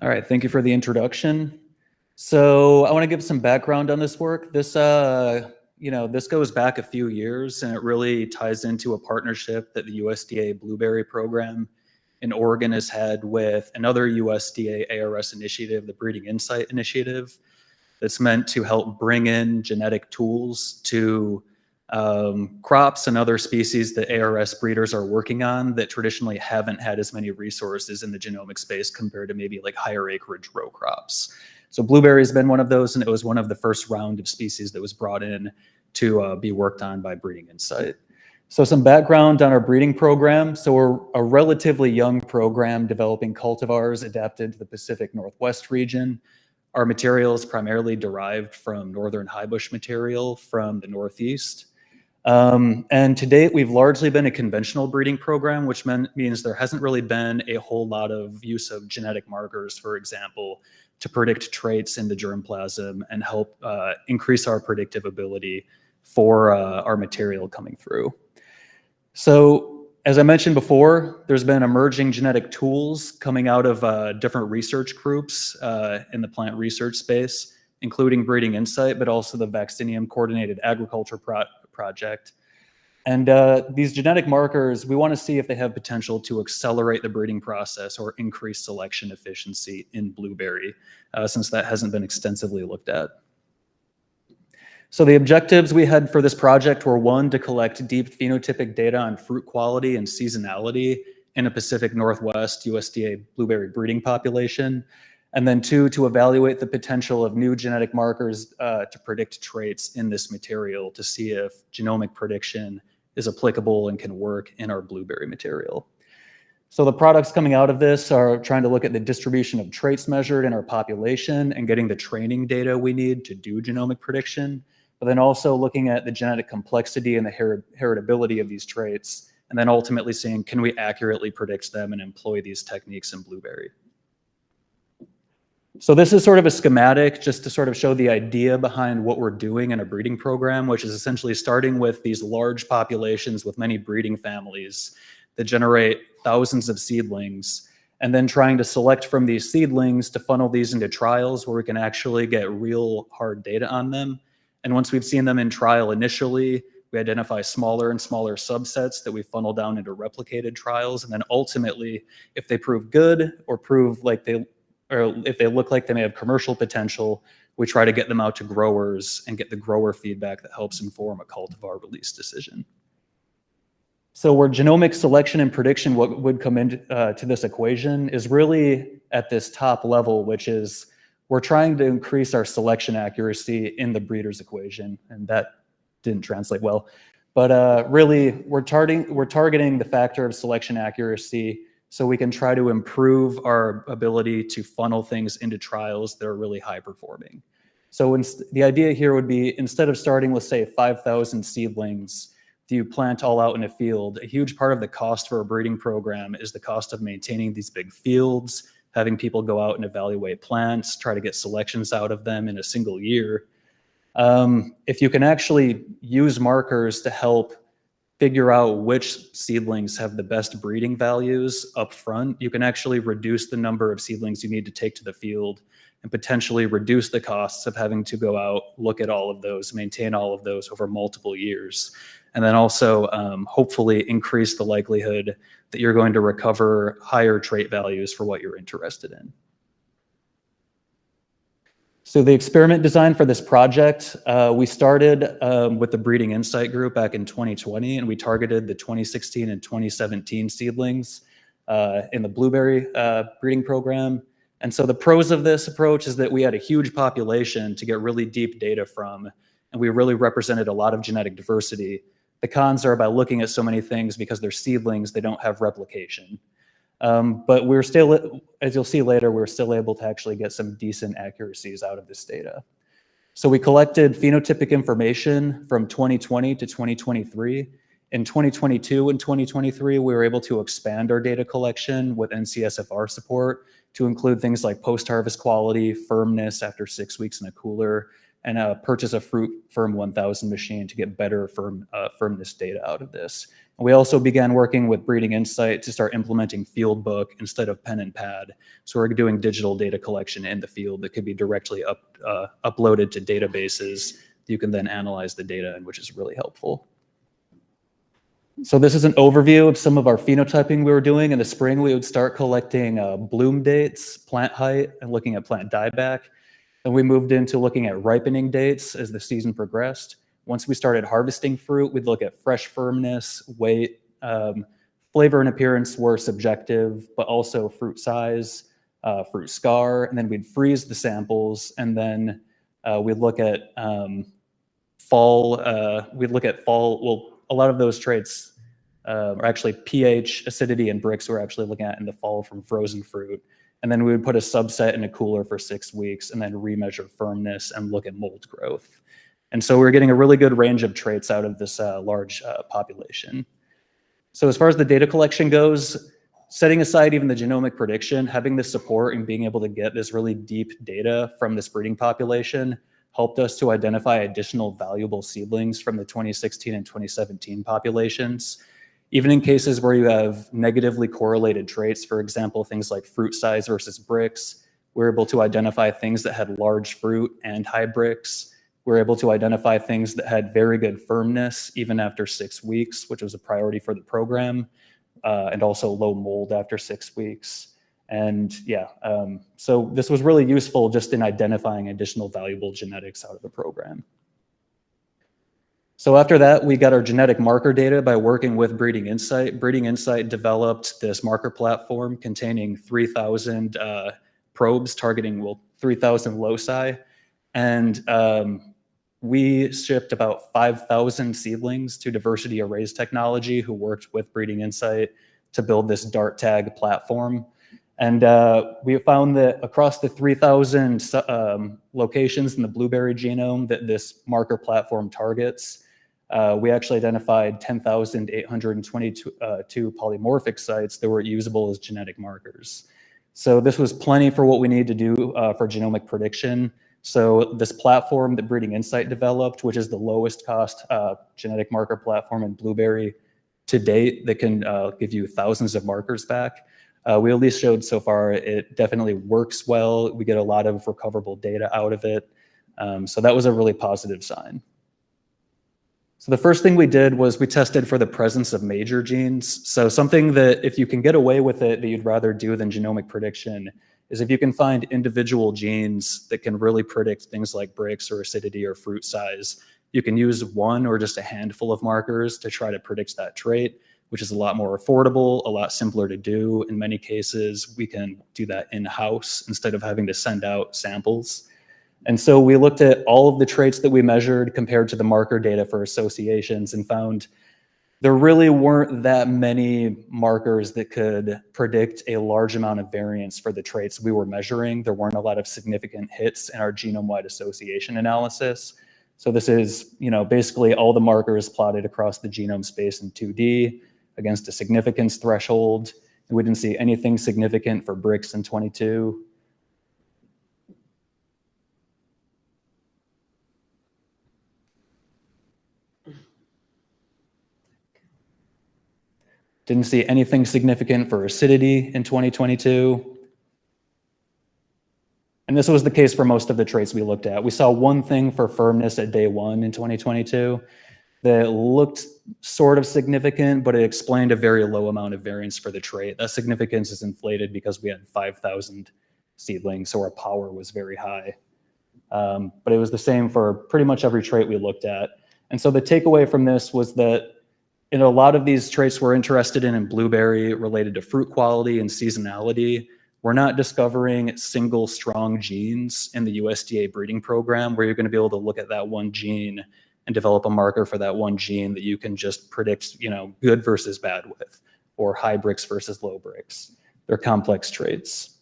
All right, thank you for the introduction. So I want to give some background on this work. This, this goes back a few years, and it really ties into a partnership that the USDA Blueberry Program in Oregon has had with another USDA ARS initiative, the Breeding Insight Initiative, that's meant to help bring in genetic tools to crops and other species that ARS breeders are working on that traditionally haven't had as many resources in the genomic space compared to maybe like higher acreage row crops. So blueberry has been one of those, and it was one of the first round of species that was brought in to be worked on by Breeding Insight. So some background on our breeding program. So we're a relatively young program developing cultivars adapted to the Pacific Northwest region. Our material is primarily derived from northern highbush material from the Northeast. And to date, we've largely been a conventional breeding program, which means there hasn't really been a whole lot of use of genetic markers, for example, to predict traits in the germplasm and help increase our predictive ability for our material coming through. So as I mentioned before, there's been emerging genetic tools coming out of different research groups in the plant research space, including Breeding Insight, but also the Vaccinium Coordinated Agriculture Project. And these genetic markers, we want to see if they have potential to accelerate the breeding process or increase selection efficiency in blueberry, since that hasn't been extensively looked at. So the objectives we had for this project were, one, to collect deep phenotypic data on fruit quality and seasonality in a Pacific Northwest USDA blueberry breeding population, and then two, to evaluate the potential of new genetic markers to predict traits in this material to see if genomic prediction is applicable and can work in our blueberry material. So the products coming out of this are trying to look at the distribution of traits measured in our population and getting the training data we need to do genomic prediction, but then also looking at the genetic complexity and the heritability of these traits, and then ultimately seeing, can we accurately predict them and employ these techniques in blueberry? So this is sort of a schematic just to sort of show the idea behind what we're doing in a breeding program, which is essentially starting with these large populations with many breeding families that generate thousands of seedlings, and then trying to select from these seedlings to funnel these into trials where we can actually get real hard data on them. And once we've seen them in trial initially, we identify smaller and smaller subsets that we funnel down into replicated trials. And then ultimately, if they prove good or prove like or if they look like they may have commercial potential, we try to get them out to growers and get the grower feedback that helps inform a cultivar release decision. So where genomic selection and prediction, what would come into to this equation is really at this top level, which is we're trying to increase our selection accuracy in the breeder's equation, and that didn't translate well. But really, we're targeting the factor of selection accuracy so we can try to improve our ability to funnel things into trials that are really high performing. So the idea here would be, instead of starting with, say, 5,000 seedlings that you plant all out in a field, a huge part of the cost for a breeding program is the cost of maintaining these big fields, having people go out and evaluate plants, try to get selections out of them in a single year. If you can actually use markers to help figure out which seedlings have the best breeding values up front, you can actually reduce the number of seedlings you need to take to the field and potentially reduce the costs of having to go out, look at all of those, maintain all of those over multiple years. And then also hopefully increase the likelihood that you're going to recover higher trait values for what you're interested in. So the experiment design for this project, we started with the Breeding Insight group back in 2020, and we targeted the 2016 and 2017 seedlings in the blueberry breeding program. And so the pros of this approach is that we had a huge population to get really deep data from, and we really represented a lot of genetic diversity. The cons are by looking at so many things, because they're seedlings, they don't have replication. But we're still, as you'll see later, we're still able to actually get some decent accuracies out of this data. So we collected phenotypic information from 2020 to 2023. In 2022 and 2023, we were able to expand our data collection with NCSFR support to include things like post-harvest quality, firmness after 6 weeks in a cooler, and purchase a Fruit Firm 1000 machine to get better firmness data out of this. And we also began working with Breeding Insight to start implementing Fieldbook instead of pen and pad. So we're doing digital data collection in the field that could be directly uploaded to databases that you can then analyze the data in, which is really helpful. So this is an overview of some of our phenotyping we were doing. In the spring, we would start collecting bloom dates, plant height, and looking at plant dieback. And we moved into looking at ripening dates as the season progressed. Once we started harvesting fruit, we'd look at fresh firmness, weight, flavor and appearance were subjective, but also fruit size, fruit scar, and then we'd freeze the samples, and then we'd look at fall, a lot of those traits are actually pH, acidity, and Brix we're actually looking at in the fall from frozen fruit. And then we would put a subset in a cooler for 6 weeks and then remeasure firmness and look at mold growth. And so we're getting a really good range of traits out of this large population. So as far as the data collection goes, setting aside even the genomic prediction, having this support and being able to get this really deep data from this breeding population helped us to identify additional valuable seedlings from the 2016 and 2017 populations. Even in cases where you have negatively correlated traits, for example, things like fruit size versus Brix, we're able to identify things that had large fruit and high Brix. We're able to identify things that had very good firmness even after 6 weeks, which was a priority for the program, and also low mold after 6 weeks. And yeah, so this was really useful just in identifying additional valuable genetics out of the program. So after that, we got our genetic marker data by working with Breeding Insight. Breeding Insight developed this marker platform containing 3,000 probes targeting 3,000 loci. And we shipped about 5,000 seedlings to Diversity Arrays Technology, who worked with Breeding Insight to build this DART tag platform. And we found that across the 3,000 locations in the blueberry genome that this marker platform targets, we actually identified 10,822 polymorphic sites that were usable as genetic markers. So this was plenty for what we need to do for genomic prediction. So this platform that Breeding Insight developed, which is the lowest cost genetic marker platform in blueberry to date that can give you thousands of markers back, we at least showed so far it definitely works well. We get a lot of recoverable data out of it. So that was a really positive sign. So the first thing we did was we tested for the presence of major genes. So something that if you can get away with it that you'd rather do than genomic prediction is if you can find individual genes that can really predict things like Brix or acidity or fruit size, you can use one or just a handful of markers to try to predict that trait, which is a lot more affordable, a lot simpler to do. In many cases, we can do that in-house instead of having to send out samples. And so we looked at all of the traits that we measured compared to the marker data for associations and found there really weren't that many markers that could predict a large amount of variance for the traits we were measuring. There weren't a lot of significant hits in our genome-wide association analysis. So this is, basically all the markers plotted across the genome space in 2D against a significance threshold. And we didn't see anything significant for Brix in 22. Didn't see anything significant for acidity in 2022. And this was the case for most of the traits we looked at. We saw one thing for firmness at day 1 in 2022 that looked sort of significant, but it explained a very low amount of variance for the trait. That significance is inflated because we had 5,000 seedlings, so our power was very high. But it was the same for pretty much every trait we looked at. And so the takeaway from this was that a lot of these traits we're interested in blueberry related to fruit quality and seasonality, we're not discovering single strong genes in the USDA breeding program where you're going to be able to look at that one gene and develop a marker for that one gene that you can just predict, good versus bad with, or high Brix versus low Brix. They're complex traits.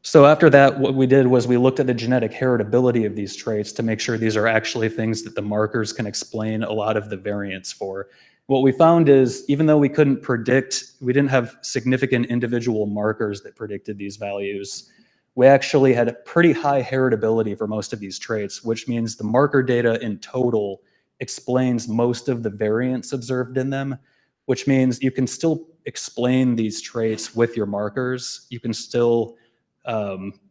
So after that, what we did was we looked at the genetic heritability of these traits to make sure these are actually things that the markers can explain a lot of the variance for. What we found is even though we couldn't predict, we didn't have significant individual markers that predicted these values, we actually had a pretty high heritability for most of these traits, which means the marker data in total explains most of the variance observed in them, which means you can still explain these traits with your markers. You can still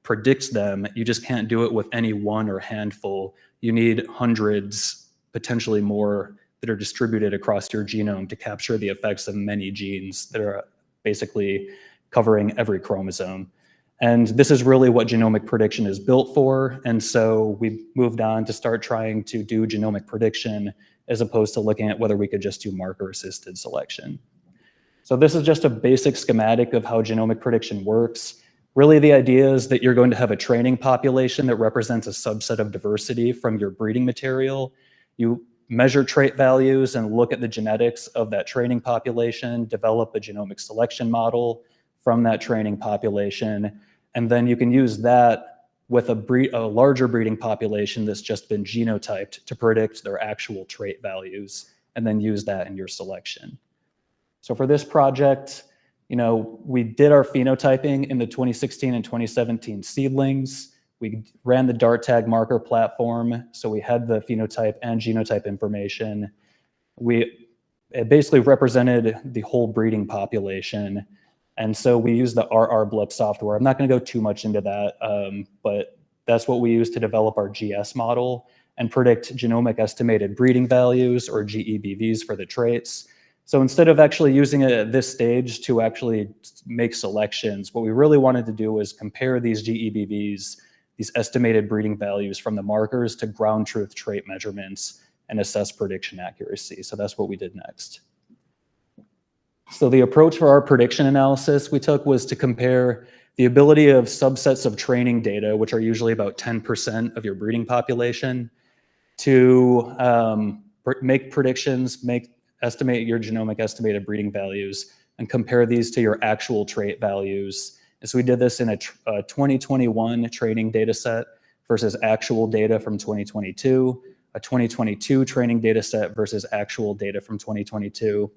predict them. You just can't do it with any one or handful. You need hundreds, potentially more, that are distributed across your genome to capture the effects of many genes that are basically covering every chromosome. And this is really what genomic prediction is built for. And so we moved on to start trying to do genomic prediction as opposed to looking at whether we could just do marker-assisted selection. So this is just a basic schematic of how genomic prediction works. Really, the idea is that you're going to have a training population that represents a subset of diversity from your breeding material. You measure trait values and look at the genetics of that training population, develop a genomic selection model from that training population, and then you can use that with a larger breeding population that's just been genotyped to predict their actual trait values, and then use that in your selection. So for this project, we did our phenotyping in the 2016 and 2017 seedlings. We ran the DART tag marker platform, so we had the phenotype and genotype information. It basically represented the whole breeding population. And so we used the RR-BLEP software. I'm not going to go too much into that, but that's what we use to develop our GS model and predict genomic estimated breeding values, or GEBVs, for the traits. So instead of actually using it at this stage to actually make selections, what we really wanted to do was compare these GEBVs, these estimated breeding values from the markers, to ground truth trait measurements and assess prediction accuracy. So that's what we did next. So the approach for our prediction analysis we took was to compare the ability of subsets of training data, which are usually about 10% of your breeding population, to make predictions, estimate your genomic estimated breeding values, and compare these to your actual trait values. And so we did this in a 2021 training data set versus actual data from 2022, a 2022 training data set versus actual data from 2022.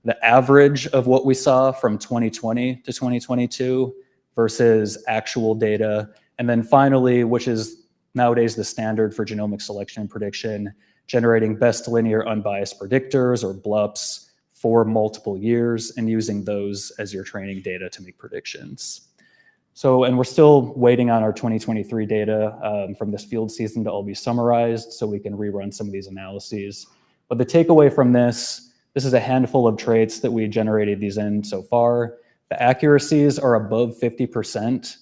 The average of what we saw from 2020 to 2022 versus actual data. And then finally, which is nowadays the standard for genomic selection and prediction, generating best linear unbiased predictors, or BLUPs, for multiple years and using those as your training data to make predictions. So, and we're still waiting on our 2023 data from this field season to all be summarized so we can rerun some of these analyses. But the takeaway from this is a handful of traits that we generated these in so far. The accuracies are above 50%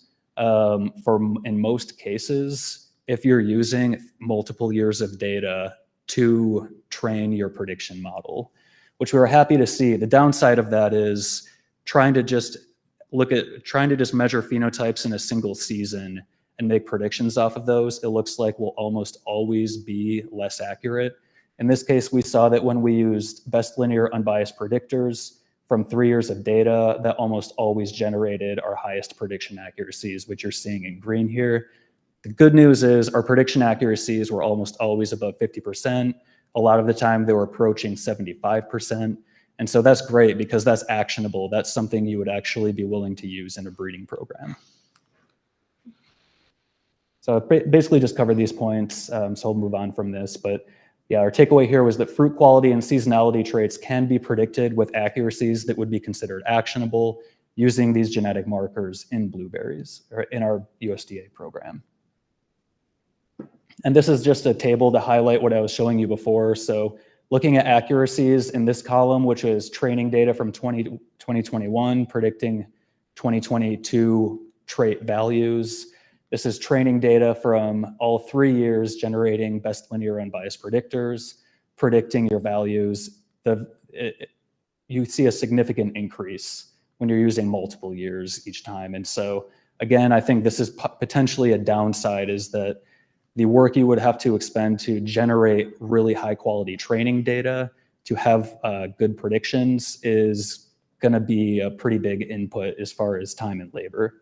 in most cases if you're using multiple years of data to train your prediction model, which we were happy to see. The downside of that is trying to just measure phenotypes in a single season and make predictions off of those, it looks like will almost always be less accurate. In this case, we saw that when we used best linear unbiased predictors from 3 years of data, that almost always generated our highest prediction accuracies, which you're seeing in green here. The good news is our prediction accuracies were almost always above 50%. A lot of the time they were approaching 75%. And so that's great because that's actionable. That's something you would actually be willing to use in a breeding program. So I basically just covered these points, so I'll move on from this. But yeah, our takeaway here was that fruit quality and seasonality traits can be predicted with accuracies that would be considered actionable using these genetic markers in blueberries, or in our USDA program. And this is just a table to highlight what I was showing you before. So looking at accuracies in this column, which is training data from 2021, predicting 2022 trait values. This is training data from all 3 years, generating best linear unbiased predictors, predicting your values. You see a significant increase when you're using multiple years each time. And so again, I think this is potentially a downside, is that the work you would have to expend to generate really high quality training data to have good predictions is going to be a pretty big input as far as time and labor.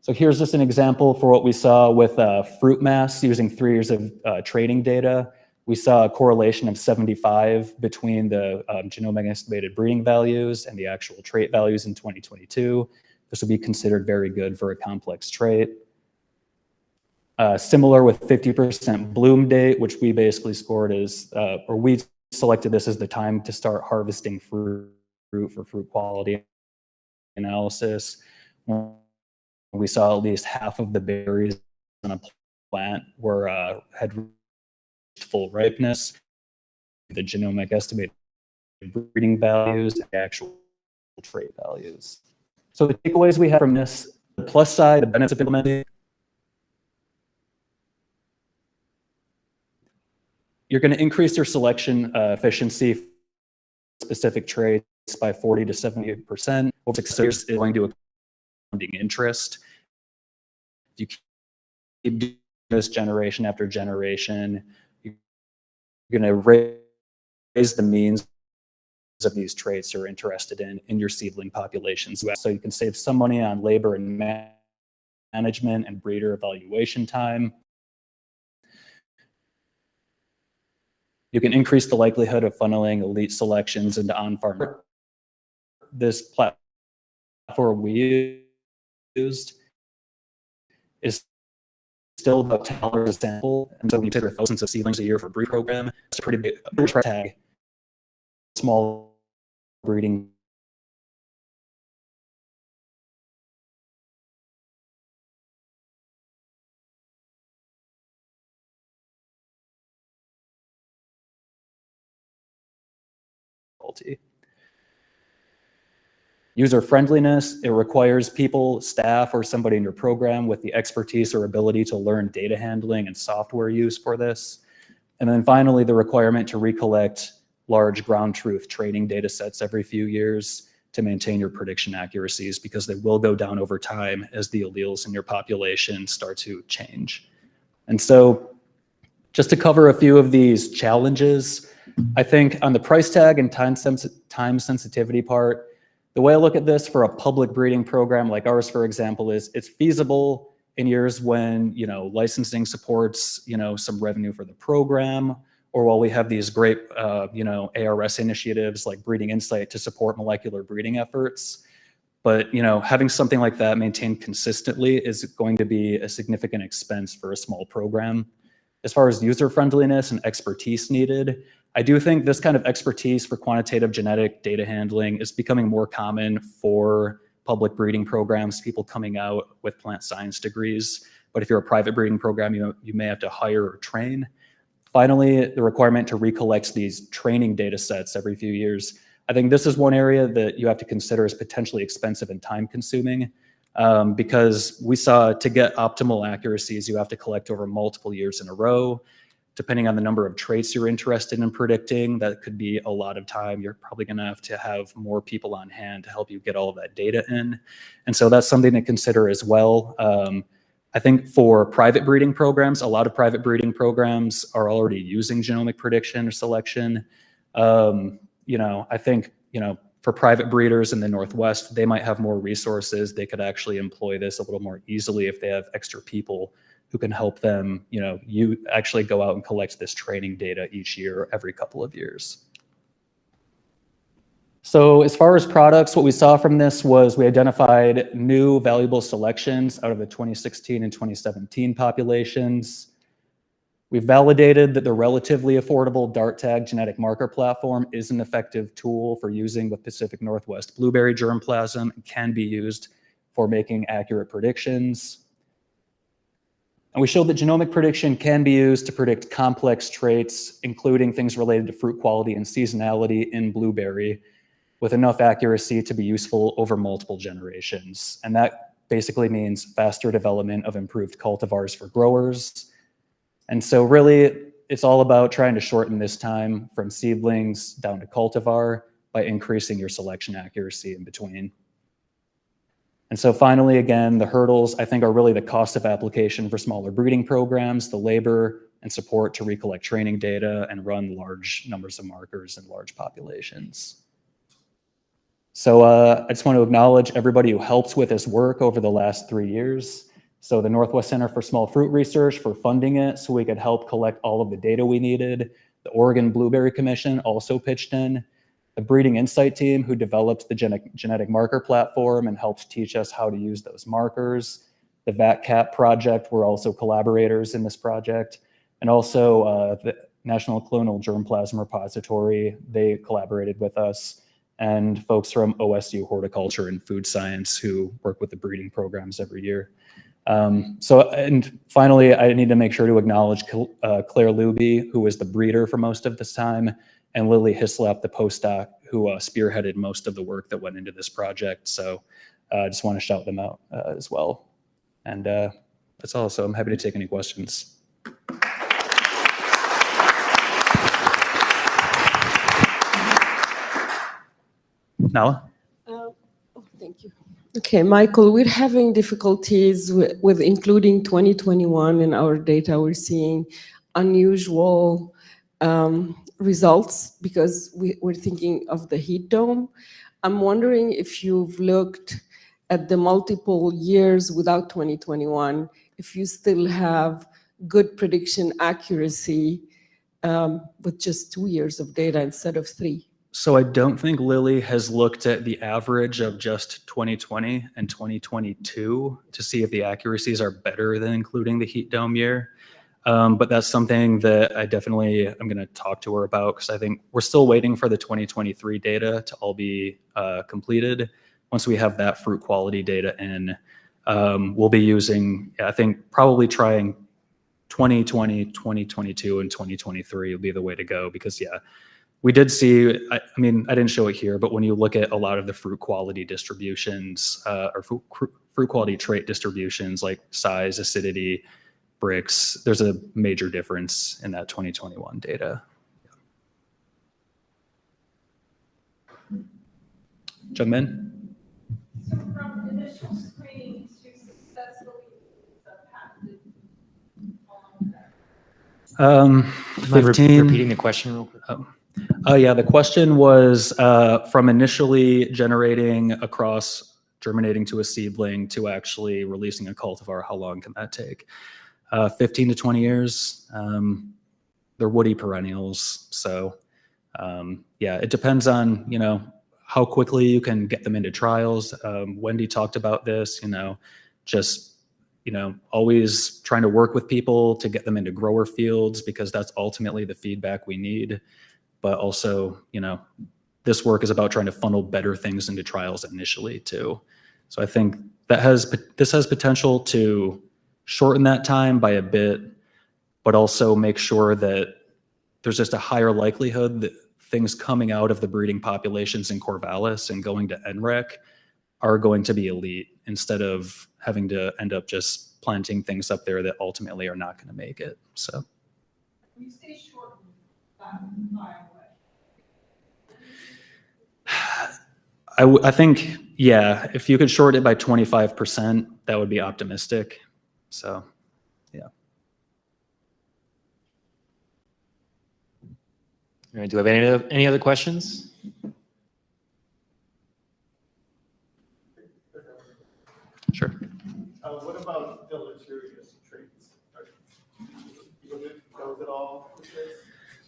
So here's just an example for what we saw with fruit mass using 3 years of training data. We saw a correlation of 75 between the genomic estimated breeding values and the actual trait values in 2022. This would be considered very good for a complex trait. Similar with 50% bloom date, which we basically scored as, or we selected this as the time to start harvesting fruit for fruit quality analysis. We saw at least half of the berries on a plant had reached full ripeness. The genomic estimated breeding values and the actual trait values. So the takeaways we have from this, the plus side, the benefits of implementing, you're going to increase your selection efficiency for specific traits by 40 to 78%. Over 6 years is going to interest. If you keep doing this generation after generation, you're going to raise the means of these traits you're interested in your seedling populations. So you can save some money on labor and management and breeder evaluation time. You can increase the likelihood of funneling elite selections into on-farm. This platform we used is still about $10 a sample, and so when you consider thousands of seedlings a year for a breed program, it's a pretty big price tag. Small breeding difficulty. User friendliness, it requires people, staff, or somebody in your program with the expertise or ability to learn data handling and software use for this. And then finally, the requirement to recollect large ground truth training data sets every few years to maintain your prediction accuracies, because they will go down over time as the alleles in your population start to change. And so just to cover a few of these challenges, I think on the price tag and time sensitivity part, the way I look at this for a public breeding program like ours, for example, is it's feasible in years when, you know, licensing supports, you know, some revenue for the program, or while we have these great, you know, ARS initiatives like Breeding Insight to support molecular breeding efforts. But, you know, having something like that maintained consistently is going to be a significant expense for a small program. As far as user friendliness and expertise needed, I do think this kind of expertise for quantitative genetic data handling is becoming more common for public breeding programs, people coming out with plant science degrees. But if you're a private breeding program, you may have to hire or train. Finally, the requirement to recollect these training data sets every few years. I think this is one area that you have to consider as potentially expensive and time consuming, because we saw to get optimal accuracies, you have to collect over multiple years in a row. Depending on the number of traits you're interested in predicting, that could be a lot of time. You're probably going to have more people on hand to help you get all of that data in. And so that's something to consider as well. I think for private breeding programs, a lot of private breeding programs are already using genomic prediction or selection. You know, I think, you know, for private breeders in the Northwest, they might have more resources. They could actually employ this a little more easily if they have extra people who can help them, you know, you actually go out and collect this training data each year, every couple of years. So as far as products, what we saw from this was we identified new valuable selections out of the 2016 and 2017 populations. We validated that the relatively affordable DART-tag genetic marker platform is an effective tool for using the Pacific Northwest blueberry germplasm and can be used for making accurate predictions. And we showed that genomic prediction can be used to predict complex traits, including things related to fruit quality and seasonality in blueberry, with enough accuracy to be useful over multiple generations. And that basically means faster development of improved cultivars for growers. And so really, it's all about trying to shorten this time from seedlings down to cultivar by increasing your selection accuracy in between. And so finally, again, the hurdles, I think, are really the cost of application for smaller breeding programs, the labor and support to recollect training data and run large numbers of markers in large populations. So I just want to acknowledge everybody who helped with this work over the last 3 years. So the Northwest Center for Small Fruit Research for funding it so we could help collect all of the data we needed. The Oregon Blueberry Commission also pitched in. The Breeding Insight team who developed the genetic marker platform and helped teach us how to use those markers. The VATCAP project were also collaborators in this project. And also the National Clonal Germplasm Repository, they collaborated with us. And folks from OSU Horticulture and Food Science who work with the breeding programs every year. And finally, I need to make sure to acknowledge Claire Luby, who was the breeder for most of this time, and Lily Hislop, the postdoc, who spearheaded most of the work that went into this project. So I just want to shout them out as well. And that's all. So I'm happy to take any questions. Nala? Oh, thank you. Okay, Michael, we're having difficulties with including 2021 in our data. We're seeing unusual results because we're thinking of the heat dome. I'm wondering if you've looked at the multiple years without 2021, if you still have good prediction accuracy with just 2 years of data instead of 3. So I don't think Lilly has looked at the average of just 2020 and 2022 to see if the accuracies are better than including the heat dome year. But that's something that I definitely am going to talk to her about because I think we're still waiting for the 2023 data to all be completed. Once we have that fruit quality data in, we'll be using, I think, probably trying 2020, 2022, and 2023 will be the way to go because, yeah, we did see, I mean, I didn't show it here, but when you look at a lot of the fruit quality distributions or fruit quality trait distributions like size, acidity, bricks, there's a major difference in that 2021 data. Jump in. So from initial screening to successfully patented, how long was that? 15. Repeating the question real quick. Oh yeah, the question was from initially generating across germinating to a seedling to actually releasing a cultivar, how long can that take? 15 to 20 years. They're woody perennials. So yeah, it depends on, you know, how quickly you can get them into trials. Wendy talked about this, you know, just, you know, always trying to work with people to get them into grower fields because that's ultimately the feedback we need. But also, you know, this work is about trying to funnel better things into trials initially too. So I think that this has potential to shorten that time by a bit, but also make sure that there's just a higher likelihood that things coming out of the breeding populations in Corvallis and going to NREC are going to be elite instead of having to end up just planting things up there that ultimately are not going to make it. So. You say shorten by I think, yeah, if you could short it by 25%, that would be optimistic. So, yeah. All right, do we have any other questions? Sure. What about deleterious traits? You know it all with this?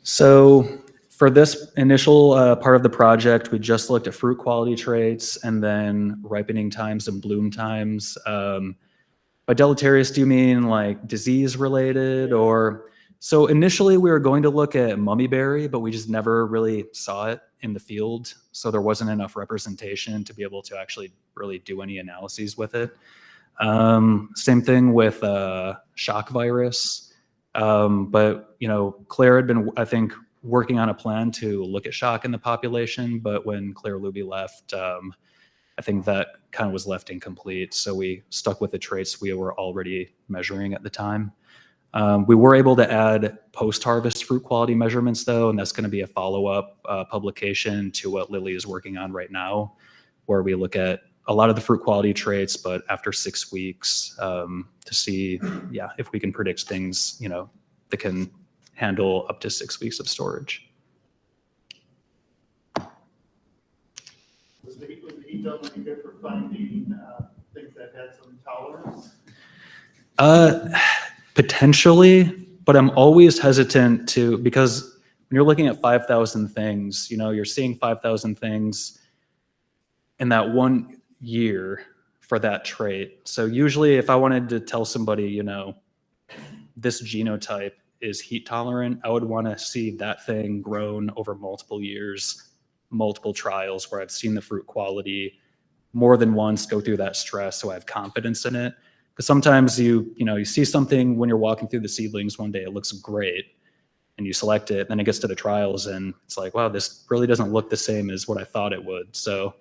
So for this initial part of the project, we just looked at fruit quality traits and then ripening times and bloom times. By deleterious, do you mean like disease related or? So initially we were going to look at mummyberry, but we just never really saw it in the field. So there wasn't enough representation to be able to actually really do any analyses with it. Same thing with shock virus. But, you know, Claire had been, I think, working on a plan to look at shock in the population, but when Claire Luby left, I think that kind of was left incomplete. So we stuck with the traits we were already measuring at the time. We were able to add post-harvest fruit quality measurements though, and that's going to be a follow-up publication to what Lilly is working on right now, where we look at a lot of the fruit quality traits, but after 6 weeks to see, yeah, if we can predict things, you know, that can handle up to 6 weeks of storage. Was the heat dome any good for finding things that had some tolerance? Potentially, but I'm always hesitant to, because when you're looking at 5,000 things, you know, you're seeing 5,000 things in that 1 year for that trait. So usually if I wanted to tell somebody, you know, this genotype is heat tolerant, I would want to see that thing grown over multiple years, multiple trials where I've seen the fruit quality more than once, go through that stress so I have confidence in it. Because sometimes you see something when you're walking through the seedlings one day, it looks great, and you select it, and then it gets to the trials, and it's like, wow, this really doesn't look the same as what I thought it would. So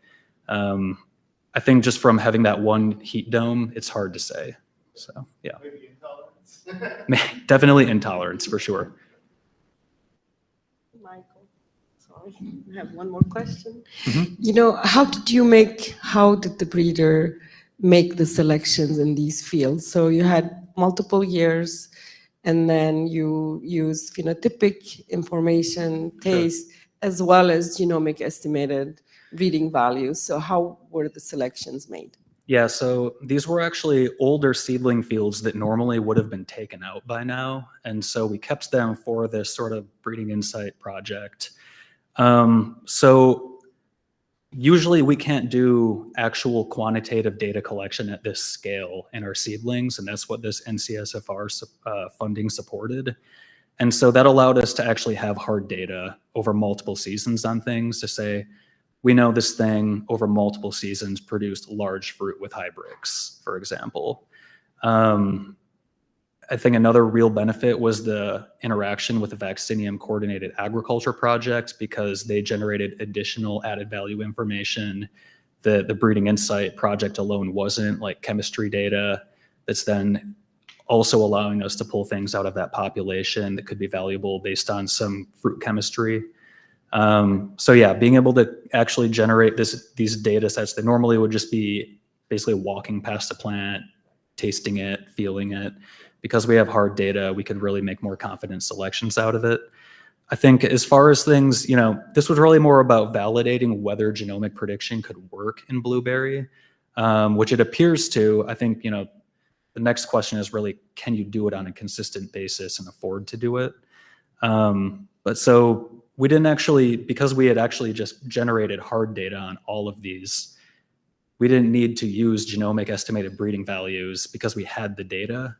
I think just from having that one heat dome, it's hard to say. So yeah. Maybe intolerance. Definitely intolerance for sure. Michael. Sorry, I have one more question. You know, how did the breeder make the selections in these fields? So you had multiple years, and then you use phenotypic information, taste, as well as genomic estimated breeding values. So how were the selections made? Yeah, so these were actually older seedling fields that normally would have been taken out by now. And so we kept them for this sort of breeding insight project. So usually we can't do actual quantitative data collection at this scale in our seedlings, and that's what this NCSFR funding supported. And so that allowed us to actually have hard data over multiple seasons on things to say, we know this thing over multiple seasons produced large fruit with high Brix, for example. I think another real benefit was the interaction with the Vaccinium Coordinated Agriculture Project, because they generated additional added value information that the Breeding Insight project alone wasn't, like chemistry data that's then also allowing us to pull things out of that population that could be valuable based on some fruit chemistry. So yeah, being able to actually generate these data sets that normally would just be basically walking past a plant, tasting it, feeling it, because we have hard data, we could really make more confident selections out of it. I think as far as things, this was really more about validating whether genomic prediction could work in blueberry, which it appears to. I think, the next question is really, can you do it on a consistent basis and afford to do it? But so we didn't actually, because we had actually just generated hard data on all of these, we didn't need to use genomic estimated breeding values because we had the data.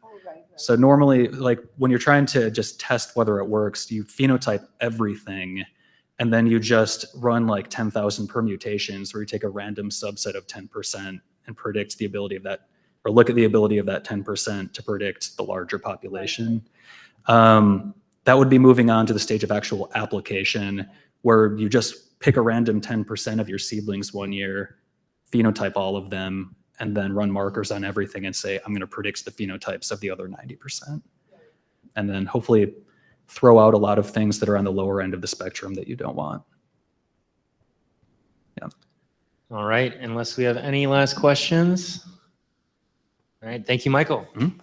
So normally, like when you're trying to just test whether it works, you phenotype everything, and then you just run like 10,000 permutations where you take a random subset of 10% and predict the ability of that, or look at the ability of that 10% to predict the larger population. That would be moving on to the stage of actual application, where you just pick a random 10% of your seedlings one year, phenotype all of them, and then run markers on everything and say, I'm going to predict the phenotypes of the other 90%. And then hopefully throw out a lot of things that are on the lower end of the spectrum that you don't want. Yeah. All right, unless we have any last questions. All right, thank you, Michael. Mm-hmm.